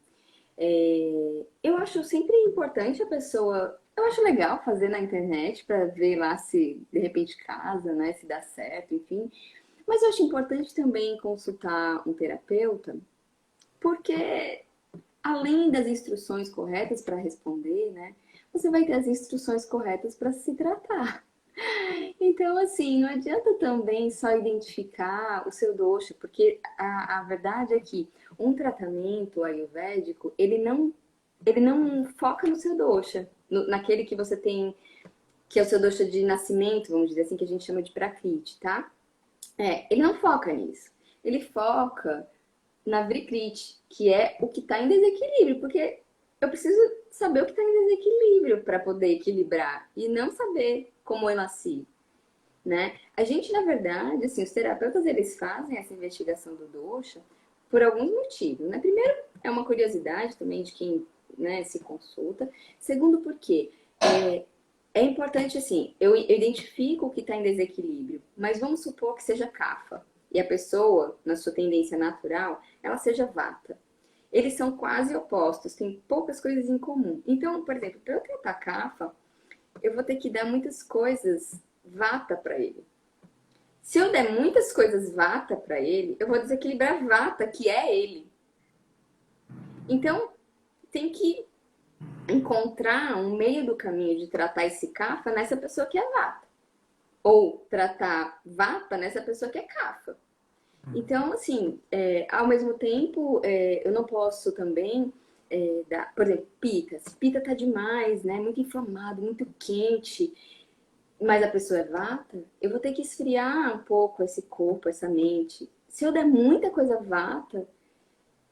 Eu acho sempre importante a pessoa. Eu acho legal fazer na internet para ver lá se de repente casa, né? Se dá certo, enfim. Mas eu acho importante também consultar um terapeuta, porque além das instruções corretas para responder, né? Você vai ter as instruções corretas para se tratar. Então, assim, não adianta também só identificar o seu dosha, porque a verdade é que um tratamento ayurvédico, ele não foca no seu dosha, naquele que você tem, que é o seu dosha de nascimento, vamos dizer assim, que a gente chama de prakriti, tá? Ele não foca nisso. Ele foca na vrikriti, que é o que está em desequilíbrio, porque eu preciso saber o que está em desequilíbrio para poder equilibrar e não saber como eu nasci, né? A gente, na verdade, assim, os terapeutas, eles fazem essa investigação do dosha por alguns motivos, né? Primeiro, é uma curiosidade também de quem, né, se consulta. Segundo, porque é importante, assim, eu identifico o que está em desequilíbrio, mas vamos supor que seja kapha e a pessoa, na sua tendência natural, ela seja vata. eles são quase opostos, têm poucas coisas em comum. Então, por exemplo, para eu tratar Kapha, eu vou ter que dar muitas coisas Vata para ele. Se eu der muitas coisas Vata para ele, eu vou desequilibrar Vata, que é ele. Então, tem que encontrar um meio do caminho de tratar esse Kapha nessa pessoa que é Vata. Ou tratar Vata nessa pessoa que é Kapha. Então, assim, ao mesmo tempo, eu não posso também dar, por exemplo, Pitta. Se Pitta tá demais, né? Muito inflamado, muito quente, mas a pessoa é Vata, eu vou ter que esfriar um pouco esse corpo, essa mente. Se eu der muita coisa Vata,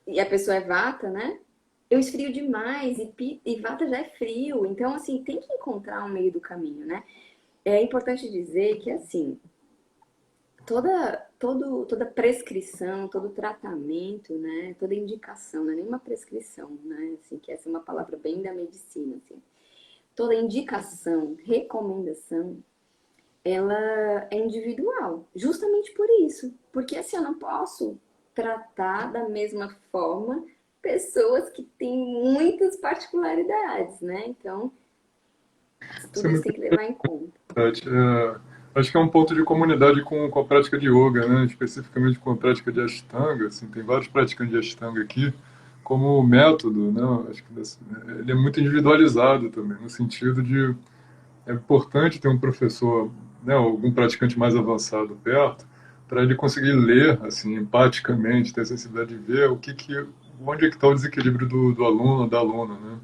e a pessoa é Vata, né? Eu esfrio demais e Vata já é frio. Então, assim, tem que encontrar um meio do caminho, né? É importante dizer que, assim, toda prescrição, todo tratamento, né? Toda indicação, não é nem uma prescrição, né? Assim, que essa é uma palavra bem da medicina, assim. Toda indicação, recomendação, ela é individual, justamente por isso. Porque assim, eu não posso tratar da mesma forma pessoas que têm muitas particularidades, né? Então, Isso é tudo isso muito tem que levar em conta. importante. Acho que é um ponto de comunidade com a prática de yoga, né? Especificamente com a prática de Ashtanga. Assim, tem vários praticantes de Ashtanga aqui. Como método, né? Acho que ele é muito individualizado também, no sentido de é importante ter um professor, né, algum praticante mais avançado perto, para ele conseguir ler, assim, empaticamente, ter a sensibilidade de ver onde é que está o desequilíbrio do aluno, da aluna, né?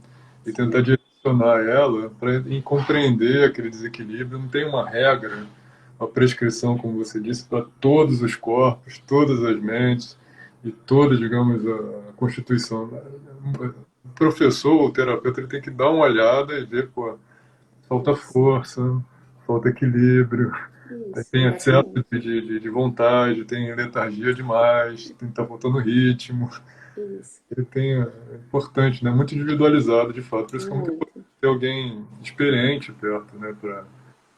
E tentar Sim, direcionar ela para compreender aquele desequilíbrio. Não tem uma regra, uma prescrição, como você disse, para todos os corpos, todas as mentes e toda, digamos, a constituição. O professor ou o terapeuta ele tem que dar uma olhada e ver, pô, falta isso, força, falta equilíbrio, isso, tem excesso exatamente. de vontade, tem letargia demais, tem tá faltando ritmo. Isso, Ele tem, é importante, né? Muito individualizado, de fato. Por isso que é muito importante muito. ter alguém experiente perto, né? Para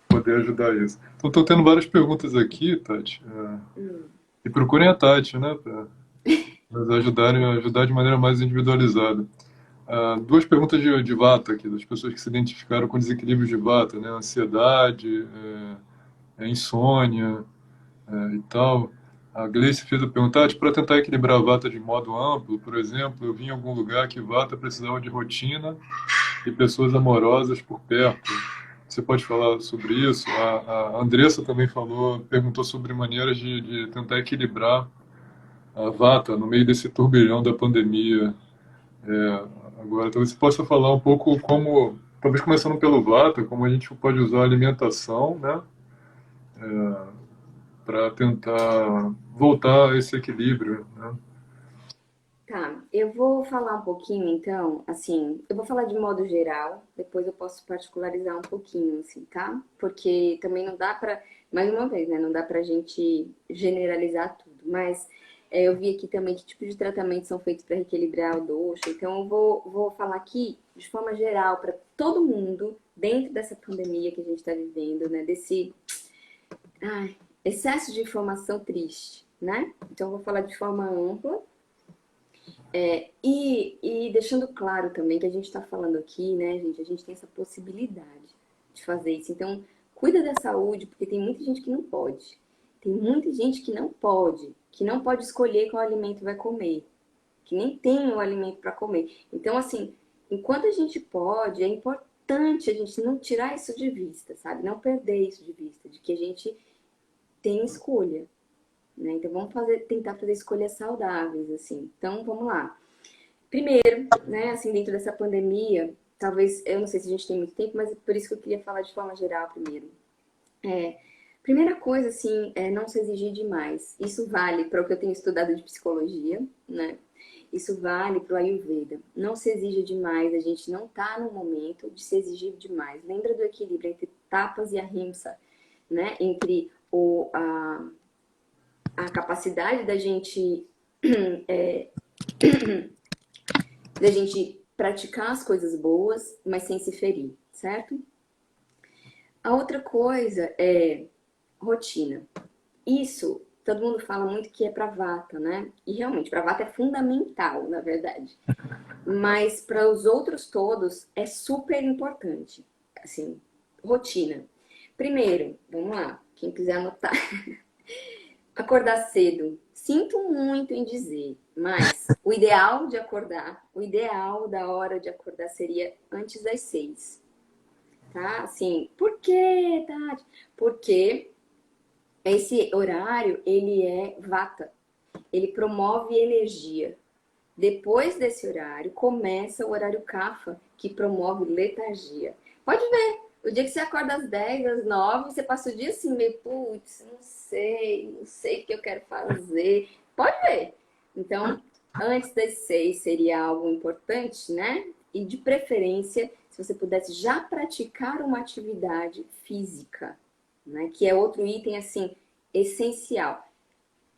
poder ajudar isso. Então, estou tendo várias perguntas aqui, Tati. Hum. E procurem a Tati, né? Para nos ajudarem a ajudar de maneira mais individualizada. Duas perguntas de Vata aqui, das pessoas que se identificaram com desequilíbrios de Vata, né? Ansiedade, insônia, e tal. A Gleice fez a pergunta, para tentar equilibrar a Vata de modo amplo, por exemplo, eu vi em algum lugar que Vata precisava de rotina e pessoas amorosas por perto. Você pode falar sobre isso? A Andressa também perguntou sobre maneiras de tentar equilibrar a Vata no meio desse turbilhão da pandemia. Agora, talvez você possa falar um pouco como, talvez começando pelo Vata, como a gente pode usar a alimentação, né, para tentar voltar a esse equilíbrio, né? Tá, eu vou falar um pouquinho então, assim, eu vou falar de modo geral, depois eu posso particularizar um pouquinho, assim, tá? Porque também não dá pra, mais uma vez, né, não dá pra gente generalizar tudo, mas eu vi aqui também que tipo de tratamentos são feitos para reequilibrar o dosha, então eu vou falar aqui de forma geral para todo mundo, dentro dessa pandemia que a gente está vivendo, né, desse excesso de informação triste, né? Então eu vou falar de forma ampla e deixando claro também que a gente está falando aqui, né, gente? A gente tem essa possibilidade de fazer isso. Então, cuida da saúde, porque tem muita gente que não pode. Tem muita gente que não pode escolher qual alimento vai comer, que nem tem o alimento para comer. Então, assim, enquanto a gente pode, é importante a gente não tirar isso de vista, sabe? Não perder isso de vista, de que a gente tem escolha, né? Então, tentar fazer escolhas saudáveis, assim. Então, vamos lá. Primeiro, né, assim, dentro dessa pandemia, talvez, eu não sei se a gente tem muito tempo, mas é por isso que eu queria falar de forma geral primeiro. Primeira coisa, assim, é não se exigir demais. Isso vale para o que eu tenho estudado de psicologia, né? Isso vale para o Ayurveda. Não se exija demais, a gente não está no momento de se exigir demais. Lembra do equilíbrio entre tapas e ahimsa, né? Entre a capacidade da gente praticar as coisas boas, mas sem se ferir, certo? A outra coisa é rotina. Isso todo mundo fala muito que é para vata, né? E realmente, para vata é fundamental, na verdade. Mas para os outros todos é super importante. Assim, rotina. Primeiro, vamos lá, quem quiser anotar. Acordar cedo. Sinto muito em dizer, mas o ideal de acordar, o ideal da hora de acordar seria antes das 6, tá? Assim, por quê, Tati? Porque esse horário, ele é vata. Ele promove energia. Depois desse horário, começa o horário Kapha, que promove letargia. Pode ver, o dia que você acorda às 10, às 9, você passa o dia assim, meio, putz, não sei o que eu quero fazer. Pode ver. Então, antes das 6 seria algo importante, né? E de preferência, se você pudesse já praticar uma atividade física, né? Que é outro item, assim, essencial.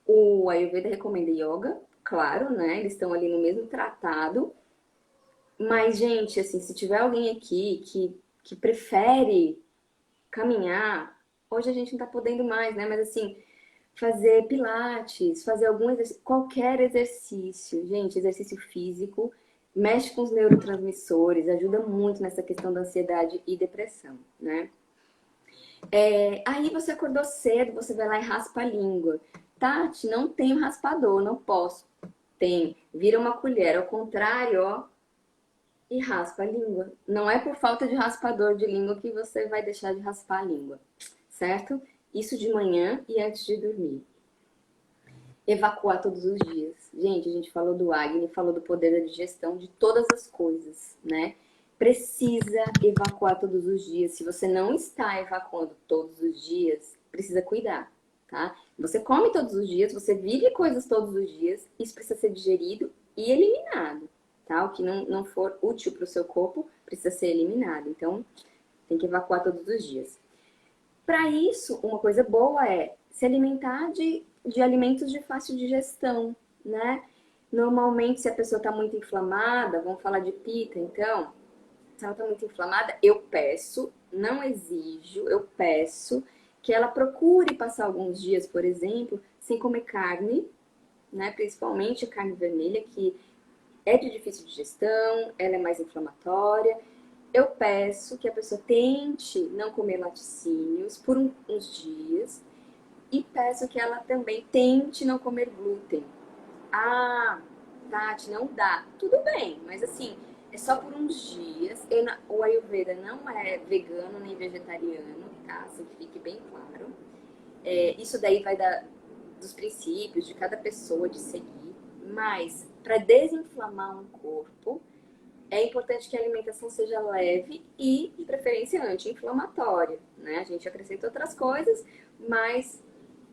O Ayurveda recomenda yoga, claro, né? Eles estão ali no mesmo tratado. Mas, gente, assim, se tiver alguém aqui que prefere caminhar, hoje a gente não tá podendo mais, né? Mas assim, fazer pilates, fazer algum exercício, qualquer exercício, gente, exercício físico, mexe com os neurotransmissores, ajuda muito nessa questão da ansiedade e depressão, né? Aí você acordou cedo, você vai lá e raspa a língua. Tati, não tenho raspador, não posso. Tem, vira uma colher, ao contrário, ó, e raspa a língua. Não é por falta de raspador de língua que você vai deixar de raspar a língua, certo? Isso de manhã e antes de dormir. Evacuar todos os dias. Gente, a gente falou do Agni, falou do poder da digestão de todas as coisas, né? Precisa evacuar todos os dias. Se você não está evacuando todos os dias, precisa cuidar, tá? Você come todos os dias, você vive coisas todos os dias, isso precisa ser digerido e eliminado, tá? O que não for útil para o seu corpo precisa ser eliminado. Então, tem que evacuar todos os dias. Para isso, uma coisa boa é se alimentar de alimentos de fácil digestão, né? Normalmente, se a pessoa está muito inflamada, vamos falar de pita, então, se ela está muito inflamada, eu peço, não exijo, eu peço que ela procure passar alguns dias, por exemplo, sem comer carne, né? Principalmente a carne vermelha, que é de difícil digestão, ela é mais inflamatória. Eu peço que a pessoa tente não comer laticínios por uns dias e peço que ela também tente não comer glúten. Ah, Tati, não dá. Tudo bem, mas assim, é só por uns dias. O Ayurveda não é vegano nem vegetariano, tá? Assim que fique bem claro. Isso daí vai dos princípios de cada pessoa de seguir, mas para desinflamar um corpo, é importante que a alimentação seja leve e, de preferência, anti-inflamatória, né? A gente acrescenta outras coisas, mas,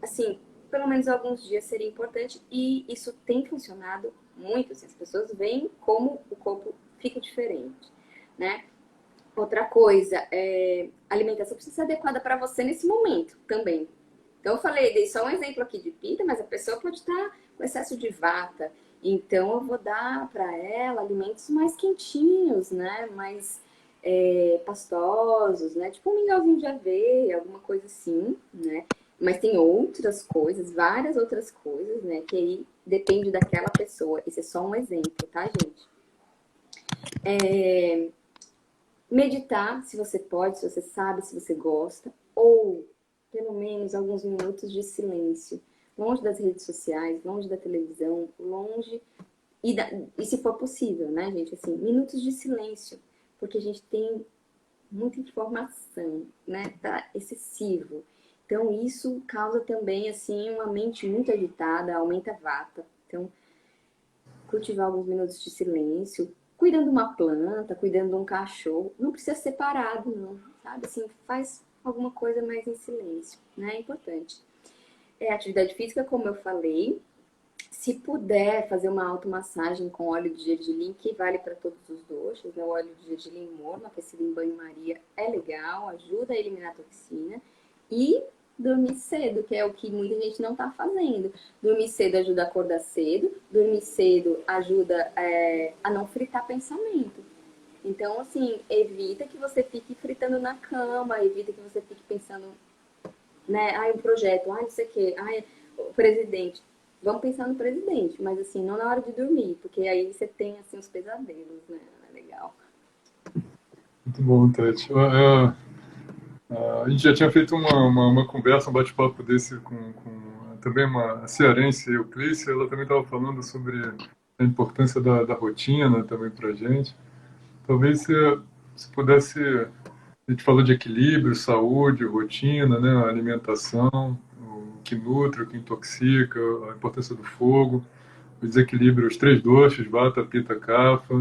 assim, pelo menos alguns dias seria importante e isso tem funcionado muito. Assim, as pessoas veem como o corpo fica diferente, né? Outra coisa, a alimentação precisa ser adequada para você nesse momento também. Então, eu falei, dei só um exemplo aqui de pita, mas a pessoa pode estar com excesso de vata. Então, eu vou dar para ela alimentos mais quentinhos, né? Mais pastosos, né? Tipo um mingauzinho de aveia, alguma coisa assim, né? Mas tem outras coisas, várias outras coisas, né? Que aí depende daquela pessoa. Esse é só um exemplo, tá, gente? Meditar, se você pode, se você sabe, se você gosta, ou pelo menos alguns minutos de silêncio, longe das redes sociais, longe da televisão, longe e se for possível, né, gente, assim, minutos de silêncio, porque a gente tem muita informação, né, tá excessivo. Então isso causa também assim uma mente muito agitada, aumenta a vata. Então cultivar alguns minutos de silêncio, cuidando de uma planta, cuidando de um cachorro. Não precisa ser parado, não, sabe? Assim, faz alguma coisa mais em silêncio, né? É importante. Atividade física, como eu falei. Se puder fazer uma automassagem com óleo de gergelim, que vale para todos os doxas, né? O óleo de gergelim morno, aquecido em banho-maria, é legal, ajuda a eliminar a toxina. E dormir cedo, que é o que muita gente não está fazendo. Dormir cedo ajuda a acordar cedo, dormir cedo ajuda a não fritar pensamento. Então, assim, evita que você fique fritando na cama, evita que você fique pensando, né, um projeto, não sei o quê, o presidente, vamos pensar no presidente, mas assim, não na hora de dormir, porque aí você tem assim os pesadelos, né? Não é legal. Muito bom, Tati. A gente já tinha feito uma conversa, um bate-papo desse com também uma cearense, Euclícia, ela também estava falando sobre a importância da rotina também para a gente. Talvez se pudesse, a gente falou de equilíbrio, saúde, rotina, né, alimentação, o que nutre, o que intoxica, a importância do fogo, o desequilíbrio, os três doshas, vata, pitta, kapha,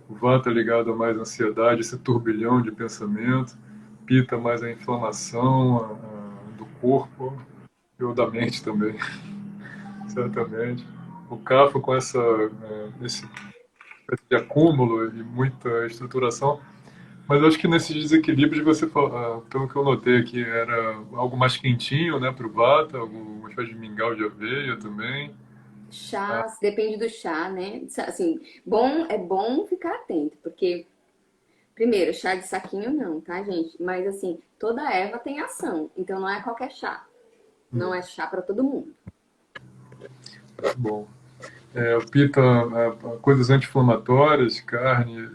o vata ligado a mais ansiedade, esse turbilhão de pensamento, pitta mais a inflamação do corpo e da mente também, certamente. O kapha com esse de acúmulo e muita estruturação, mas eu acho que nesses desequilíbrios pelo que eu notei aqui, era algo mais quentinho, né, para o vata, uma espécie de mingau de aveia também. Chás, depende do chá, né? Assim, bom, é bom ficar atento, porque, primeiro, chá de saquinho não, tá, gente? Mas, assim, toda erva tem ação, então não é qualquer chá. Não é chá para todo mundo. Bom, o pita, coisas anti-inflamatórias, carne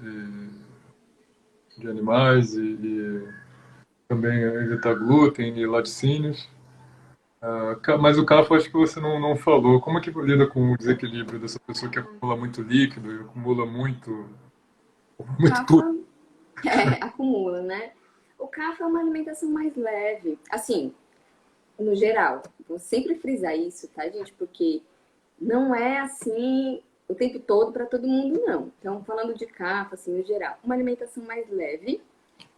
de animais e também evitar glúten e laticínios. Mas o kapha acho que você não falou. Como é que lida com o desequilíbrio dessa pessoa que acumula muito líquido e acumula muito tudo? Cafa acumula, né? O cafa é uma alimentação mais leve. Assim, no geral, vou sempre frisar isso, tá, gente? Porque não é assim o tempo todo para todo mundo, não. Então, falando de cafa, assim, no geral, uma alimentação mais leve,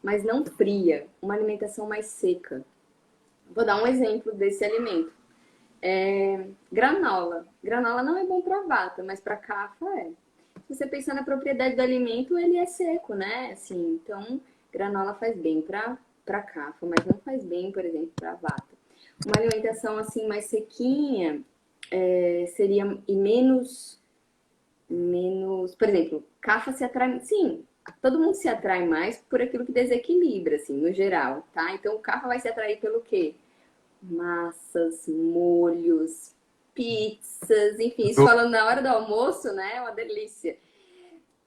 mas não fria. Uma alimentação mais seca. Vou dar um exemplo desse alimento. Granola. Granola não é bom para vata, mas para cafa é. Se você pensar na propriedade do alimento, ele é seco, né? Assim, então, granola faz bem para cafa, mas não faz bem, por exemplo, para vata. Uma alimentação assim mais sequinha seria e menos, por exemplo, cafa se atrai, sim, todo mundo se atrai mais por aquilo que desequilibra, assim, no geral, tá? Então, o cafa vai se atrair pelo quê? Massas, molhos, pizzas, enfim, isso falando na hora do almoço, né? É uma delícia.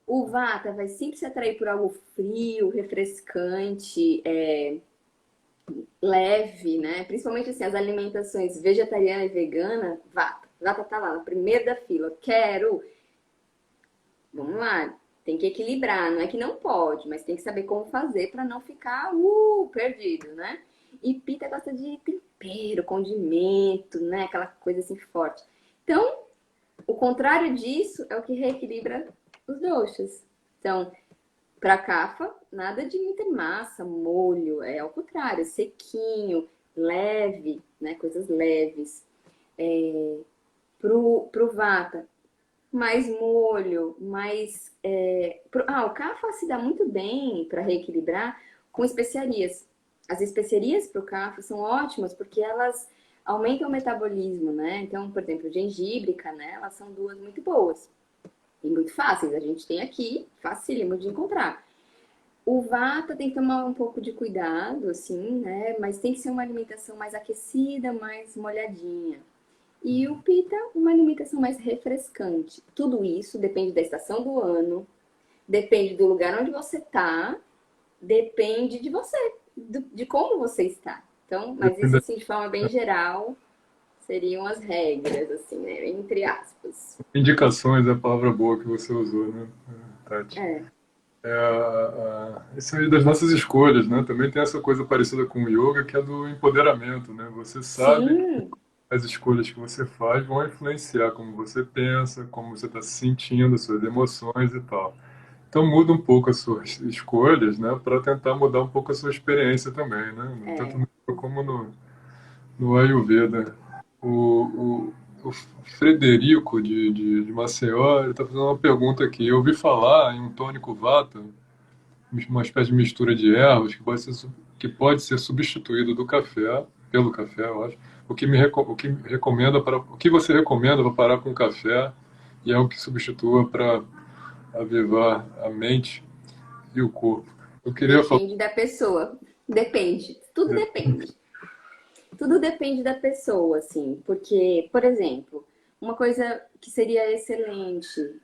O vata vai sempre se atrair por algo frio, refrescante, leve, né? Principalmente assim, as alimentações vegetariana e vegana, vata. Vata tá lá, na primeira da fila. Quero. Vamos lá. Tem que equilibrar. Não é que não pode, mas tem que saber como fazer para não ficar perdido, né? E pita gosta de tempero, condimento, né? Aquela coisa assim forte. Então, o contrário disso é o que reequilibra os doshas. Então, para cafa, nada de muita massa, molho, é ao contrário, sequinho, leve, né? Coisas leves. Pro vata, mais molho, mais. O cafa se dá muito bem para reequilibrar com especiarias. As especiarias para o cafa são ótimas porque elas aumentam o metabolismo, né? Então, por exemplo, gengibre e canela são duas muito boas e muito fáceis. A gente tem aqui, facílimo de encontrar. O vata tem que tomar um pouco de cuidado, assim, né? Mas tem que ser uma alimentação mais aquecida, mais molhadinha. E o pita, uma alimentação mais refrescante. Tudo isso depende da estação do ano, depende do lugar onde você está, depende de você, de como você está. Então, mas isso assim, de forma bem geral, seriam as regras, assim, né? Entre aspas. Indicações é a palavra boa que você usou, né, Tati? É. Isso aí das nossas escolhas, né? Também tem essa coisa parecida com o yoga, que é do empoderamento, né? Você sabe que Sim, as escolhas que você faz vão influenciar como você pensa, como você está se sentindo, as suas emoções e tal. Então muda um pouco as suas escolhas, né? Para tentar mudar um pouco a sua experiência também, né? Tanto no yoga como no Ayurveda. O Frederico de Maceió está fazendo uma pergunta aqui. Eu ouvi falar em um tônico Vata, uma espécie de mistura de ervas que pode ser substituído pelo café, eu acho. O que recomenda o que você recomenda para parar com o café e é o que substitua para avivar a mente e o corpo. Eu queria falar. depende da pessoa. Depende. Tudo depende. Tudo depende da pessoa, assim, porque, por exemplo, uma coisa que seria excelente,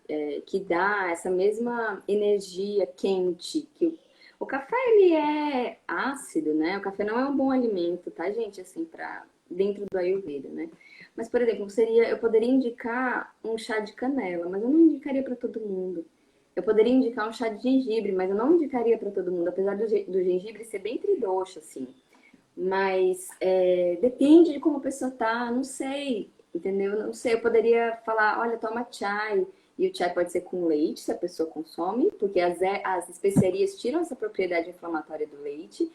que dá essa mesma energia quente que o café ele é ácido, né? O café não é um bom alimento, tá, gente? Assim, para dentro do Ayurveda, né? Mas, por exemplo, eu poderia indicar um chá de canela, mas eu não indicaria para todo mundo. Eu poderia indicar um chá de gengibre, mas eu não indicaria para todo mundo, apesar do gengibre ser bem tridoxo, assim. Mas depende de como a pessoa tá, não sei, entendeu? Não sei, eu poderia falar, olha, toma chai. E o chai pode ser com leite, se a pessoa consome, porque as especiarias tiram essa propriedade inflamatória do leite.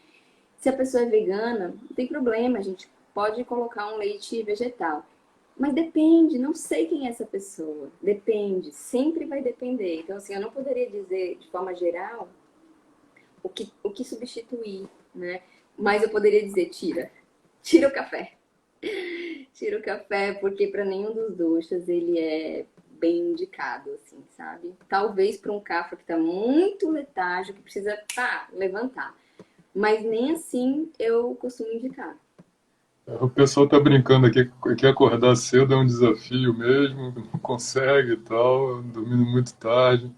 Se a pessoa é vegana, não tem problema, a gente pode colocar um leite vegetal. Mas depende, não sei quem é essa pessoa. Depende, sempre vai depender. Então, assim, eu não poderia dizer de forma geral o que substituir, né? Mas eu poderia dizer, tira o café. Tira o café, porque para nenhum dos doxas ele é bem indicado, assim, sabe? Talvez para um café que está muito letárgico, que precisa, levantar. Mas nem assim eu costumo indicar. O pessoal tá brincando aqui que acordar cedo é um desafio mesmo, não consegue e tal, dormindo muito tarde.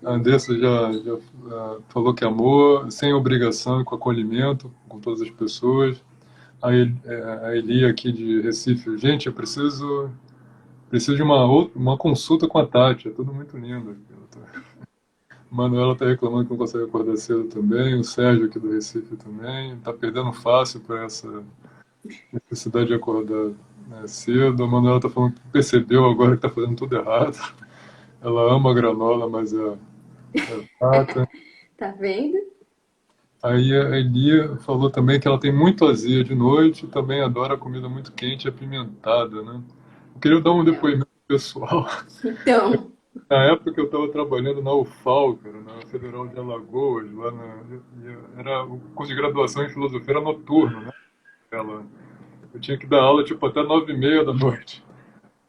A Andressa já falou que amor, sem obrigação e com acolhimento com todas as pessoas. A Eli aqui de Recife, gente, eu preciso de uma consulta com a Tati, é tudo muito lindo. A Manuela está reclamando que não consegue acordar cedo também, o Sérgio aqui do Recife também, está perdendo fácil para essa necessidade de acordar, né, cedo. A Manuela está falando que percebeu agora que está fazendo tudo errado. Ela ama a granola, mas é chata. Tá vendo? Aí a Elia falou também que ela tem muito azia de noite e também adora comida muito quente e apimentada, né? Eu queria dar um Então, depoimento pessoal. então, Na época que eu estava trabalhando na UFAL, cara, na Federal de Alagoas, era o curso de graduação em filosofia era noturno, né? Eu tinha que dar aula tipo até 9h30 da noite.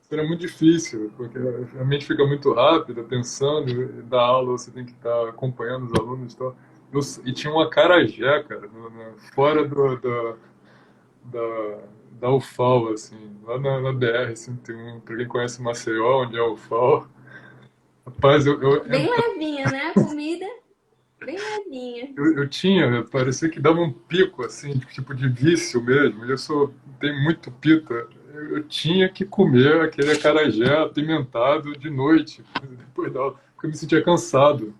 Isso era muito difícil, porque a mente fica muito rápida, pensando, e dar aula você tem que estar acompanhando os alunos e tal. E tinha um acarajé, cara, fora da, da UFAL, assim, lá na BR-101, pra quem conhece Maceió, onde é a UFAL. Rapaz, bem levinha, né? A comida, bem levinha. eu tinha, parecia que dava um pico, assim, tipo de vício mesmo. E tenho muito pita. Eu tinha que comer aquele acarajé apimentado de noite, depois da aula, porque eu me sentia cansado.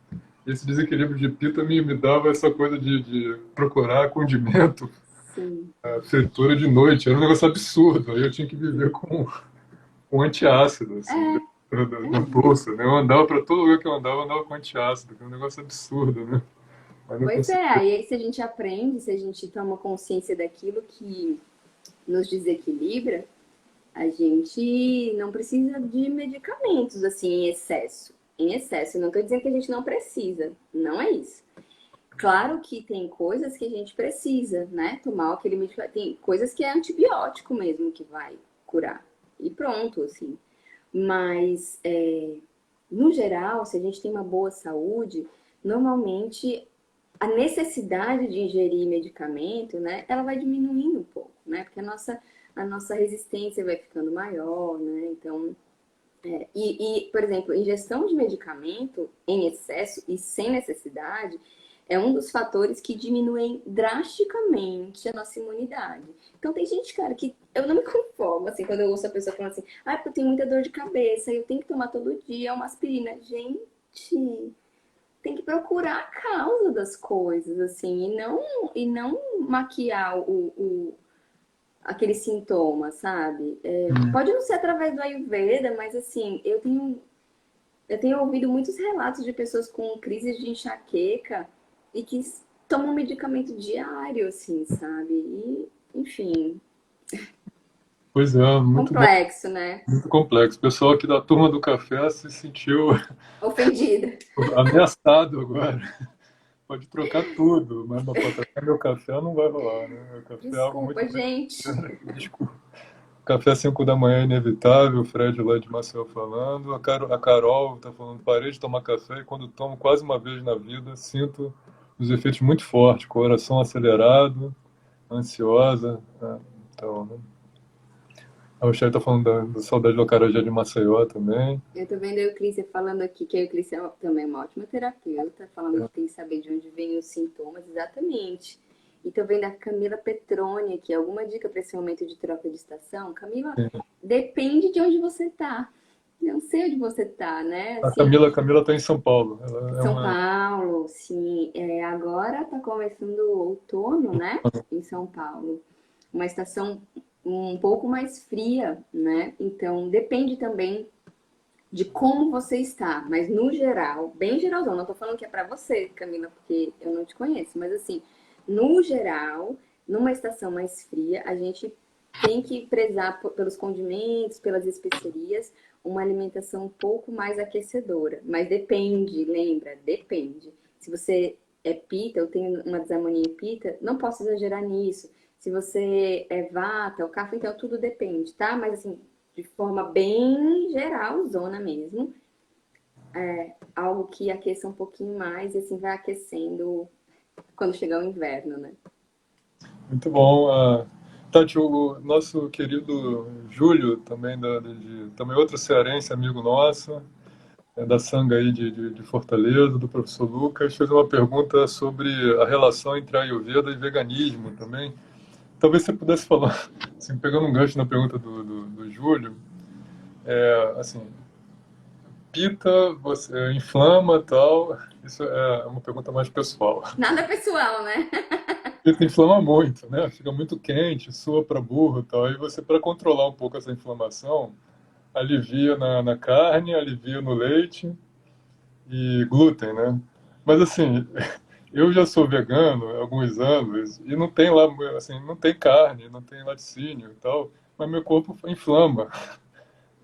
E esse desequilíbrio de pita me dava essa coisa de procurar condimento, Sim. fritura de noite. Era um negócio absurdo. Aí eu tinha que viver com antiácido, assim, É, da bolsa, né? Eu andava para todo lugar que eu andava com antiácido, que é um negócio absurdo, né? Mas não pois consegui. é. Aí se a gente aprende, se a gente toma consciência daquilo que nos desequilibra, a gente não precisa de medicamentos assim em excesso. Em excesso. Eu não estou dizendo que a gente não precisa. Não é isso. Claro que tem coisas que a gente precisa, né? Tomar aquele medicamento. Tem coisas que é antibiótico mesmo que vai curar. E pronto, assim. Mas, no geral, se a gente tem uma boa saúde, normalmente a necessidade de ingerir medicamento, né, ela vai diminuindo um pouco, né? Porque a nossa resistência vai ficando maior, né? Então, por exemplo, ingestão de medicamento em excesso e sem necessidade é um dos fatores que diminuem drasticamente a nossa imunidade. Então tem gente, cara, que eu não me conformo, assim, quando eu ouço a pessoa falando assim, porque eu tenho muita dor de cabeça, eu tenho que tomar todo dia uma aspirina. Gente, tem que procurar a causa das coisas, assim, e não maquiar aquele sintoma, sabe? Pode não ser através do Ayurveda, mas assim, eu tenho ouvido muitos relatos de pessoas com crises de enxaqueca e que tomam medicamento diário, assim, sabe? E, enfim, Pois é, complexo, né? muito complexo. O pessoal aqui da turma do café se sentiu Ofendida. ameaçado agora. Pode trocar tudo, mas para trocar meu café não vai rolar, né? O café é algo muito. Desculpa, gente. Desculpa. Café às 5 da manhã é inevitável, o Fred lá de Maceió falando. A Carol tá falando, parei de tomar café e quando tomo quase uma vez na vida, sinto os efeitos muito fortes, coração acelerado, ansiosa. Então, né? A Rochelle está falando da saudade do acarajé de Maceió também. Eu tô vendo a Euclícia falando aqui que a Euclícia também é uma ótima terapeuta, falando que tem que saber de onde vêm os sintomas, exatamente. E tô vendo a Camila Petroni aqui, alguma dica para esse momento de troca de estação? Camila, depende de onde você tá. Não sei onde você tá, né? A Assim, Camila está em São Paulo. Ela é São uma. Paulo, sim. Agora está começando o outono, né? Em São Paulo. Uma estação um pouco mais fria, né? Então depende também de como você está. Mas no geral, bem geralzão, não estou falando que é para você, Camila, porque eu não te conheço, mas assim, no geral, numa estação mais fria, a gente tem que prezar pelos condimentos, pelas especiarias, uma alimentação um pouco mais aquecedora. Mas depende, lembra? Depende. Se você é pita, eu tenho uma desarmonia em pita, não posso exagerar nisso. Se você é vata, o café, então tudo depende, tá? Mas assim, de forma bem geral, zona mesmo, algo que aqueça um pouquinho mais e assim vai aquecendo quando chegar o inverno, né? Muito bom. Tati, o nosso querido Júlio, também, também outro cearense, amigo nosso, da Sanga aí de Fortaleza, do professor Lucas, fez uma pergunta sobre a relação entre Ayurveda e veganismo também. Talvez você pudesse falar, assim, pegando um gancho na pergunta do Júlio, assim, pita, você inflama tal, isso é uma pergunta mais pessoal. Nada pessoal, né? Pita inflama muito, né? Fica muito quente, soa para burro e tal. E você, para controlar um pouco essa inflamação, alivia na carne, alivia no leite e glúten, né? Mas assim, eu já sou vegano há alguns anos e não tem lá, assim, não tem carne, não tem laticínio e tal, mas meu corpo inflama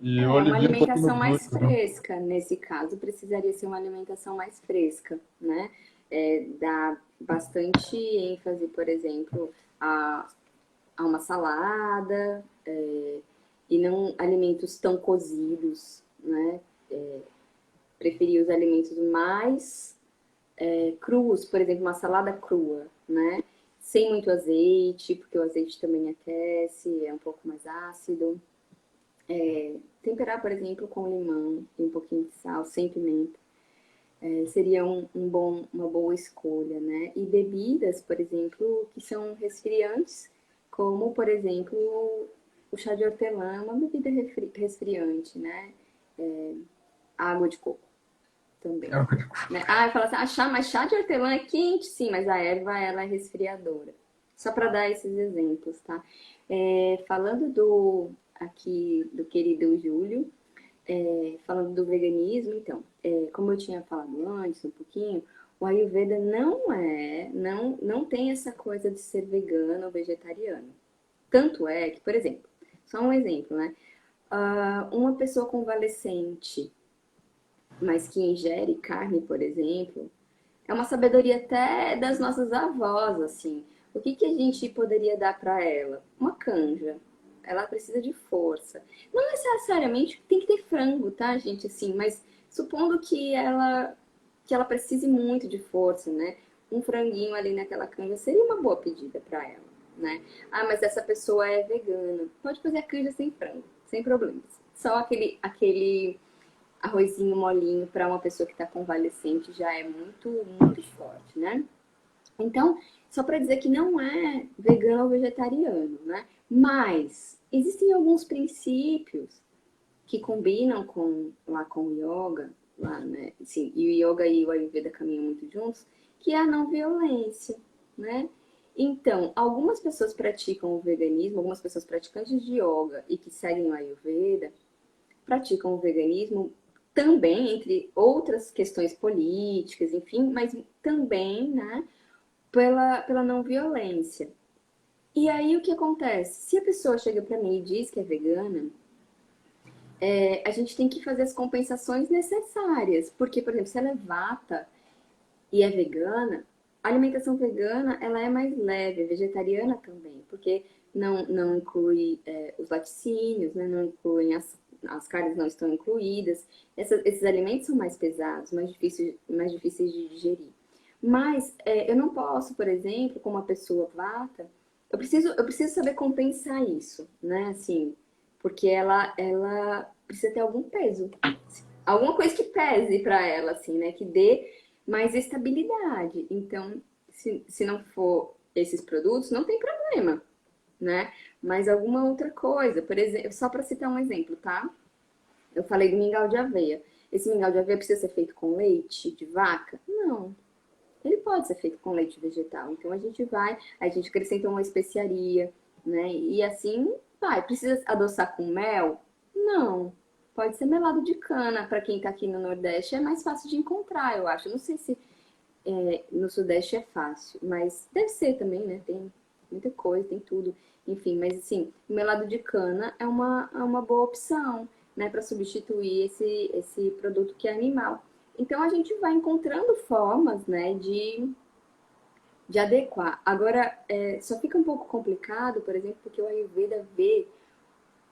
e eu É uma alivio um pouquinho no alimentação mais glúten, né? fresca, nesse caso, precisaria ser uma alimentação mais fresca, né? Dá bastante ênfase, por exemplo, a uma salada, e não alimentos tão cozidos, né? Preferir os alimentos mais crus, por exemplo, uma salada crua, né? Sem muito azeite, porque o azeite também aquece, é um pouco mais ácido. Temperar, por exemplo, com limão e um pouquinho de sal, sem pimenta, seria uma boa escolha, né? E bebidas, por exemplo, que são resfriantes, como, por exemplo, o chá de hortelã, é uma bebida resfriante, né? Água de coco também. Né? Fala assim, mas chá de hortelã é quente, sim, mas a erva, ela é resfriadora. Só para dar esses exemplos, tá? Falando aqui do querido Júlio, falando do veganismo, então, como eu tinha falado antes um pouquinho, o Ayurveda não tem essa coisa de ser vegano ou vegetariano. Tanto é que, por exemplo, só um exemplo, né? Uma pessoa convalescente, mas que ingere carne, por exemplo, é uma sabedoria até das nossas avós, assim. O que que a gente poderia dar para ela? Uma canja. Ela precisa de força. Não necessariamente tem que ter frango, tá, gente? Assim, mas supondo que ela precise muito de força, né? Um franguinho ali naquela canja seria uma boa pedida para ela, né? Mas essa pessoa é vegana. Pode fazer a canja sem frango, sem problemas. Só aquele arrozinho molinho para uma pessoa que está convalescente já é muito, muito forte, né? Então, só para dizer que não é vegano ou vegetariano, né? Mas existem alguns princípios que combinam com o yoga, lá, né? Assim, e o yoga e o Ayurveda caminham muito juntos, que é a não violência, né? Então, algumas pessoas praticam o veganismo, algumas pessoas praticantes de yoga e que seguem o Ayurveda, praticam o veganismo também, entre outras questões políticas, enfim, mas também, né, pela não violência. E aí o que acontece? Se a pessoa chega para mim e diz que é vegana, a gente tem que fazer as compensações necessárias, porque, por exemplo, se ela é vata e é vegana, a alimentação vegana ela é mais leve, vegetariana também, porque não inclui os laticínios, né? Não incluem as carnes não estão incluídas. Esses alimentos são mais pesados, mais difíceis de digerir. Mas eu não posso, por exemplo, como uma pessoa vata, eu preciso saber compensar isso, né? Assim, porque ela precisa ter algum peso. Alguma coisa que pese para ela, assim, né? Que dê mais estabilidade. Então, se não for esses produtos, não tem problema, né? Mas alguma outra coisa, por exemplo, só para citar um exemplo, tá? Eu falei do mingau de aveia. Esse mingau de aveia precisa ser feito com leite de vaca? Não. Ele pode ser feito com leite vegetal. Então a gente acrescenta uma especiaria, né? E assim vai. Precisa adoçar com mel? Não. Pode ser melado de cana. Para quem tá aqui no Nordeste é mais fácil de encontrar, eu acho. Não sei se no Sudeste é fácil, mas deve ser também, né? Tem muita coisa, tem tudo. Enfim, mas assim, o melado de cana é uma boa opção, né? Para substituir esse produto que é animal. Então a gente vai encontrando formas, né, de adequar. Agora, só fica um pouco complicado, por exemplo, porque o Ayurveda vê,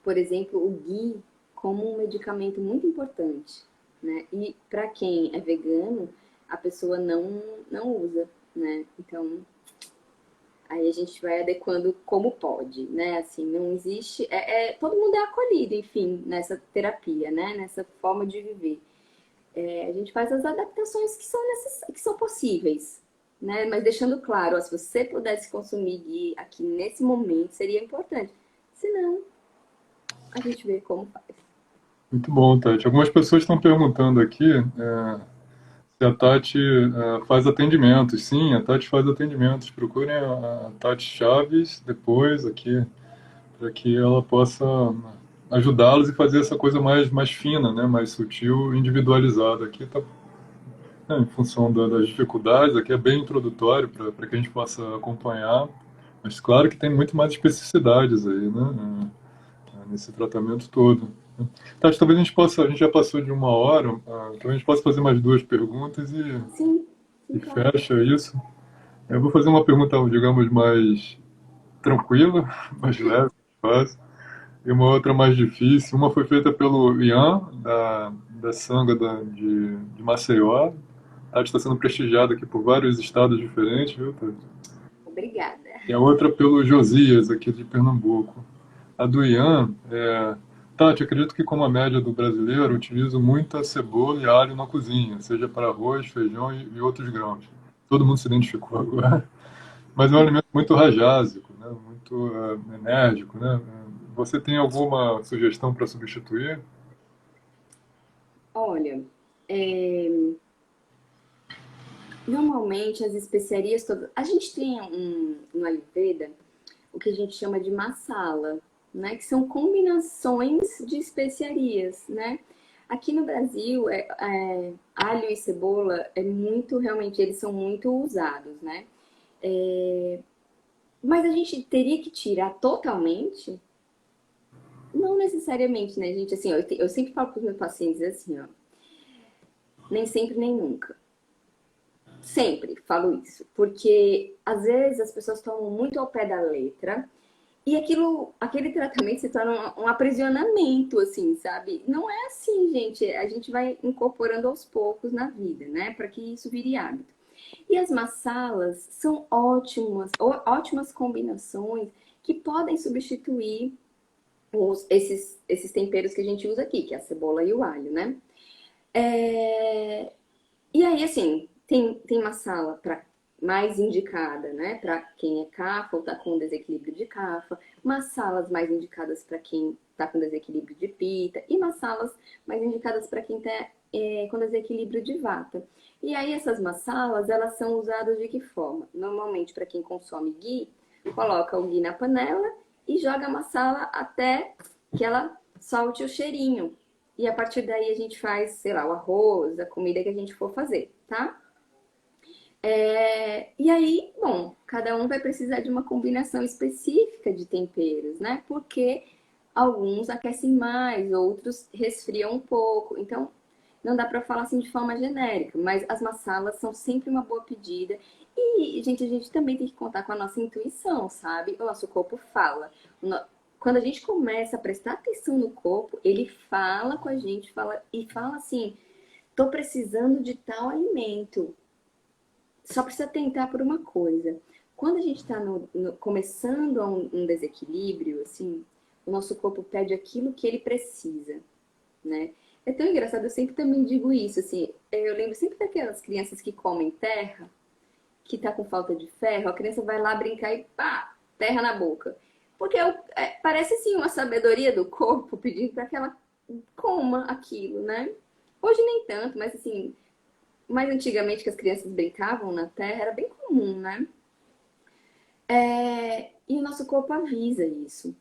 por exemplo, o ghee como um medicamento muito importante, né? E para quem é vegano, a pessoa não usa, né? Então, aí a gente vai adequando como pode, né? Assim, não existe. Todo mundo é acolhido, enfim, nessa terapia, né? Nessa forma de viver. A gente faz as adaptações que são possíveis, né? Mas deixando claro, ó, se você pudesse consumir ghee aqui nesse momento, seria importante. Se não, a gente vê como faz. Muito bom, Tati. Algumas pessoas estão perguntando aqui se a Tati faz atendimentos. Sim, a Tati faz atendimentos. Procurem a Tati Chaves depois aqui, para que ela possa ajudá-los e fazer essa coisa mais fina, né? Mais sutil, individualizada. Aqui está em função das dificuldades, aqui é bem introdutório para que a gente possa acompanhar, mas claro que tem muito mais especificidades aí, né? Nesse tratamento todo. Tati, talvez a gente já passou de 1 hora, então a gente possa fazer mais 2 perguntas Sim, sim, e claro. fecha isso. Eu vou fazer uma pergunta, digamos, mais tranquila, mais leve, fácil, e uma outra mais difícil. Uma foi feita pelo Ian, da Sanga de Maceió. A Tati está sendo prestigiada aqui por vários estados diferentes, viu, Tati? Obrigada. E a outra pelo Josias, aqui de Pernambuco. A do Ian, Tati, acredito que como a média do brasileiro, utilizo muita cebola e alho na cozinha, seja para arroz, feijão e outros grãos. Todo mundo se identificou agora. Mas é um alimento muito rajásico, né? Muito enérgico, né? Você tem alguma sugestão para substituir? Olha, normalmente as especiarias todas. A gente tem no Ayurveda o que a gente chama de masala, né? Que são combinações de especiarias, né? Aqui no Brasil, alho e cebola realmente, eles são muito usados, né? Mas a gente teria que tirar totalmente? Não necessariamente, né, gente? Assim, ó, eu sempre falo para os meus pacientes assim, ó, nem sempre nem nunca. Sempre falo isso, porque às vezes as pessoas tomam muito ao pé da letra e aquele tratamento se torna um aprisionamento, assim, sabe? Não é assim, gente. A gente vai incorporando aos poucos na vida, né? Para que isso vire hábito. E as massalas são ótimas combinações que podem substituir esses temperos que a gente usa aqui, que é a cebola e o alho, né? E aí, assim, tem uma sala mais indicada, né, para quem é CAFA ou tá com desequilíbrio de CAFA, massalas mais indicadas para quem tá com desequilíbrio de PITA e massalas mais indicadas para quem tá com desequilíbrio de VATA. E aí essas massalas, elas são usadas de que forma? Normalmente para quem consome ghee, coloca o ghee na panela e joga a massala até que ela solte o cheirinho. E a partir daí a gente faz, sei lá, o arroz, a comida que a gente for fazer, tá? E aí, bom, cada um vai precisar de uma combinação específica de temperos, né? Porque alguns aquecem mais, outros resfriam um pouco. Então, não dá para falar assim de forma genérica, mas as massalas são sempre uma boa pedida. E, gente, a gente também tem que contar com a nossa intuição, sabe? O nosso corpo fala. Quando a gente começa a prestar atenção no corpo, ele fala com a gente, fala assim: tô precisando de tal alimento. Só precisa tentar por uma coisa. quando a gente está começando um desequilíbrio, assim, o nosso corpo pede aquilo que ele precisa, né? É tão engraçado, eu sempre também digo isso, assim, eu lembro sempre daquelas crianças que comem terra, que tá com falta de ferro, a criança vai lá brincar e pá, terra na boca. Porque parece assim uma sabedoria do corpo pedindo para que ela coma aquilo, né? Hoje nem tanto, mas assim, mais antigamente que as crianças brincavam na terra, era bem comum, né? E o nosso corpo avisa isso.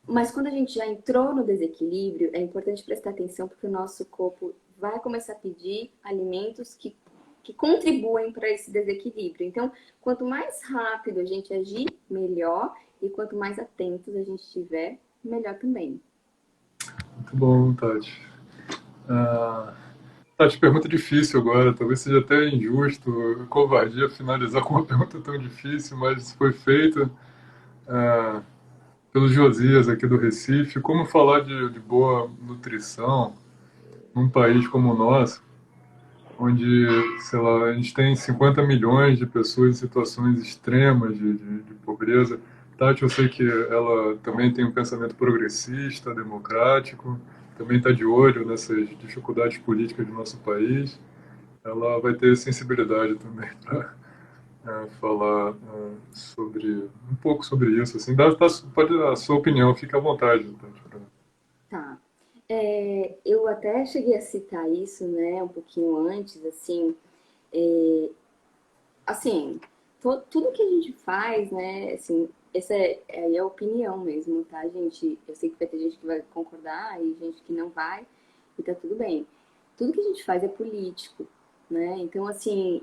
Mas quando a gente já entrou no desequilíbrio, é importante prestar atenção porque o nosso corpo vai começar a pedir alimentos que contribuem para esse desequilíbrio. Então, quanto mais rápido a gente agir, melhor. E quanto mais atentos a gente estiver, melhor também. Muito bom, Tati. Ah, Tati, pergunta difícil agora. Talvez seja até injusto, covardia finalizar com uma pergunta tão difícil, mas foi feita ah, pelo Josias aqui do Recife. Como falar de boa nutrição num país como o nosso, onde, sei lá, a gente tem 50 milhões de pessoas em situações extremas de pobreza. Tati, eu sei que ela também tem um pensamento progressista, democrático, também está de olho nessas dificuldades políticas do nosso país. Ela vai ter sensibilidade também para falar sobre um pouco sobre isso. Assim, pode dar a sua opinião, fique à vontade, Tati. Tá. Eu até cheguei a citar isso, né, um pouquinho antes, assim, assim, tudo que a gente faz, né, assim, essa é a opinião mesmo, tá, gente? Eu sei que vai ter gente que vai concordar e gente que não vai, e tá tudo bem. Tudo que a gente faz é político, né? Então, assim,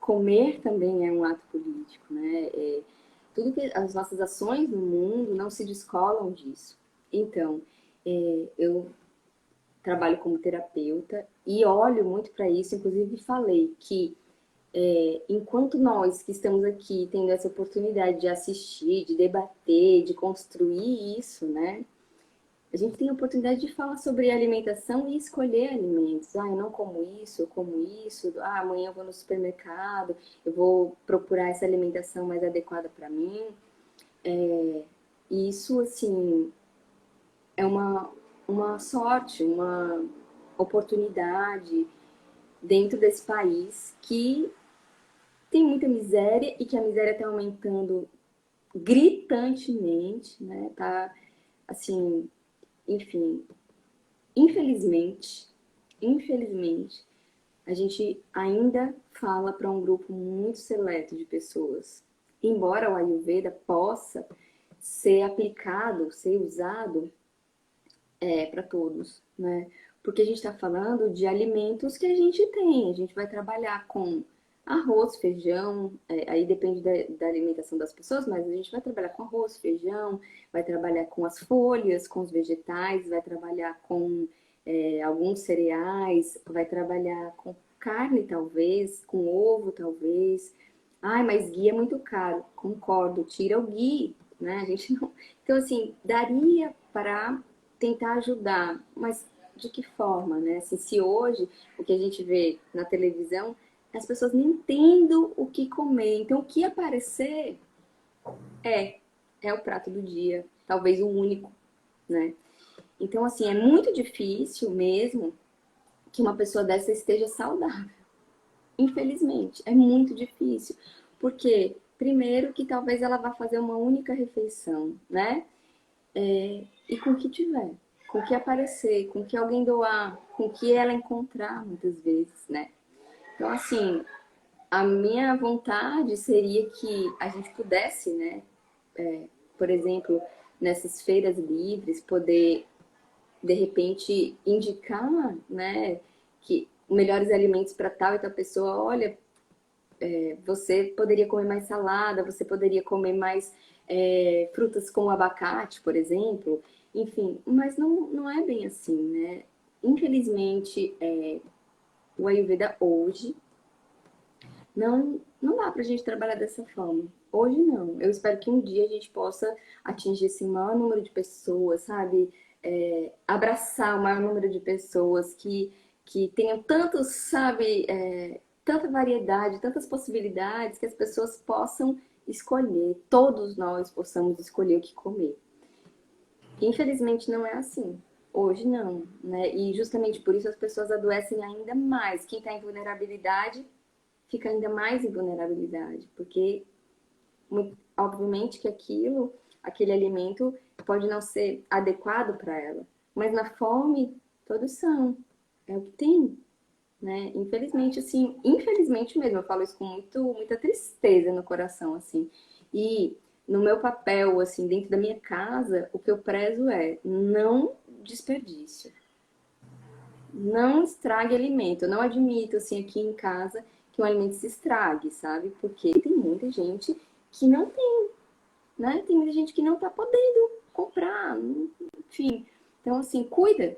comer também é um ato político, né? Tudo que as nossas ações no mundo não se descolam disso. Então, eu trabalho como terapeuta e olho muito para isso, inclusive falei que enquanto nós que estamos aqui tendo essa oportunidade de assistir, de debater, de construir isso, né? A gente tem a oportunidade de falar sobre alimentação e escolher alimentos. Ah, eu não como isso, eu como isso. Ah, amanhã eu vou no supermercado, eu vou procurar essa alimentação mais adequada para mim. E isso, assim, é uma sorte, uma oportunidade dentro desse país que tem muita miséria e que a miséria está aumentando gritantemente, né? Tá, assim, enfim, infelizmente, infelizmente, a gente ainda fala para um grupo muito seleto de pessoas. Embora o Ayurveda possa ser aplicado, ser usado para todos, né? Porque a gente está falando de alimentos que a gente tem. A gente vai trabalhar com arroz, feijão, aí depende da alimentação das pessoas, mas a gente vai trabalhar com arroz, feijão, vai trabalhar com as folhas, com os vegetais, vai trabalhar com alguns cereais, vai trabalhar com carne, talvez, com ovo, talvez. Ai, mas ghee é muito caro. Concordo, tira o ghee, né? A gente não. Então, assim, daria para tentar ajudar, mas de que forma, né? Assim, se hoje o que a gente vê na televisão, as pessoas não entendem o que comer. Então, o que aparecer é o prato do dia, talvez o único, né? Então, assim, é muito difícil mesmo que uma pessoa dessa esteja saudável. Infelizmente, é muito difícil. Porque, primeiro, que talvez ela vá fazer uma única refeição, né? E com o que tiver, com o que aparecer, com o que alguém doar, com o que ela encontrar, muitas vezes, né? Então, assim, a minha vontade seria que a gente pudesse, né? Por exemplo, nessas feiras livres, poder, de repente, indicar, né? Que melhores alimentos para tal e tal pessoa, olha, você poderia comer mais salada, você poderia comer mais frutas como abacate, por exemplo. Enfim, mas não é bem assim, né? Infelizmente, o Ayurveda hoje não dá pra gente trabalhar dessa forma. Hoje não. Eu espero que um dia a gente possa atingir esse maior número de pessoas, sabe? Abraçar o maior número de pessoas que tenham tantos, sabe, tanta variedade, tantas possibilidades que as pessoas possam escolher, todos nós possamos escolher o que comer. Infelizmente não é assim. Hoje não, né? E justamente por isso as pessoas adoecem ainda mais. Quem está em vulnerabilidade fica ainda mais em vulnerabilidade, porque obviamente que aquele alimento pode não ser adequado para ela, mas na fome todos são, é o que tem, né? Infelizmente, assim, infelizmente mesmo, eu falo isso com muita tristeza no coração, assim. E no meu papel, assim, dentro da minha casa, o que eu prezo é não desperdício. Não estrague alimento. Eu não admito, assim, aqui em casa que um alimento se estrague, sabe? Porque tem muita gente que não tem, né? Tem muita gente que não tá podendo comprar, enfim. Então, assim, cuida.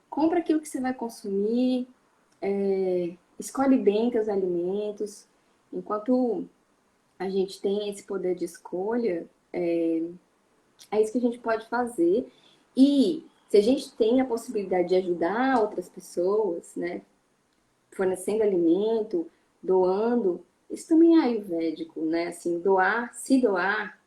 Compra aquilo que você vai consumir, escolhe bem teus alimentos. Enquanto a gente tem esse poder de escolha, é isso que a gente pode fazer. E se a gente tem a possibilidade de ajudar outras pessoas, né, fornecendo alimento, doando, isso também é ayurvédico, né? Assim, doar, se doar,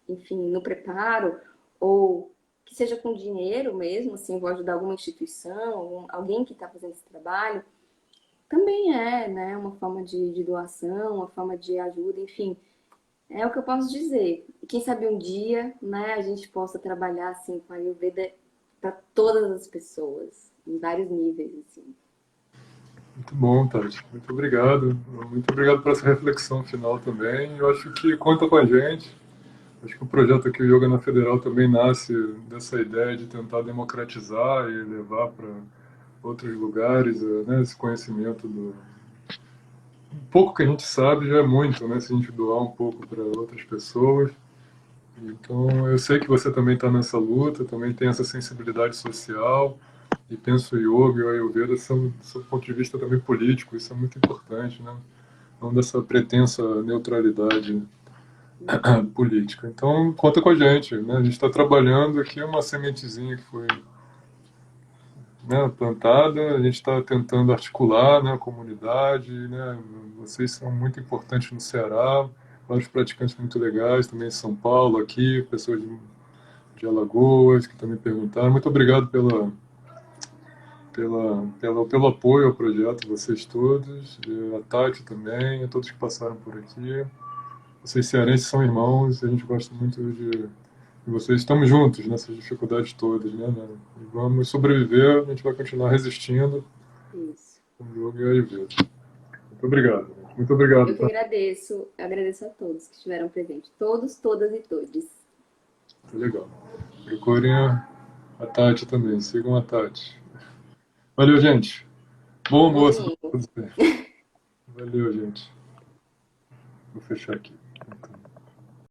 enfim, no preparo, ou que seja com dinheiro mesmo, assim, vou ajudar alguma instituição, alguém que está fazendo esse trabalho, também é, né, uma forma de doação, uma forma de ajuda, enfim. É o que eu posso dizer. E quem sabe um dia, né, a gente possa trabalhar assim com a Ayurveda para todas as pessoas, em vários níveis, assim. Muito bom, Tati. Muito obrigado. Muito obrigado por essa reflexão final também. Eu acho que conta com a gente. Acho que o projeto aqui, o Yoga na Federal, também nasce dessa ideia de tentar democratizar e levar para outros lugares, né, esse conhecimento do... Um pouco que a gente sabe já é muito, né? Se a gente doar um pouco para outras pessoas. Então, eu sei que você também está nessa luta, também tem essa sensibilidade social, e penso o yoga e o ayurveda são, do seu ponto de vista também político, isso é muito importante, né? Não dessa pretensa neutralidade política. Então, conta com a gente, né? A gente está trabalhando aqui uma sementezinha que foi, né, plantada, a gente está tentando articular, né, a comunidade, né? Vocês são muito importantes no Ceará, vários praticantes muito legais, também em São Paulo, aqui, pessoas de Alagoas, que também perguntaram. Muito obrigado pelo apoio ao projeto, vocês todos, a Tati também, a todos que passaram por aqui. Vocês cearenses são irmãos, a gente gosta muito de vocês. Estamos juntos nessas dificuldades todas, né? E vamos sobreviver, a gente vai continuar resistindo Isso. com o yoga e a Ayurveda. Muito obrigado. Muito obrigado. Eu que agradeço, agradeço a todos que estiveram presentes. Todos, todas e todes. Tá legal. Procurem a Tati também, sigam a Tati. Valeu, gente. Bom Bom almoço. domingo. Valeu, gente. Vou fechar aqui.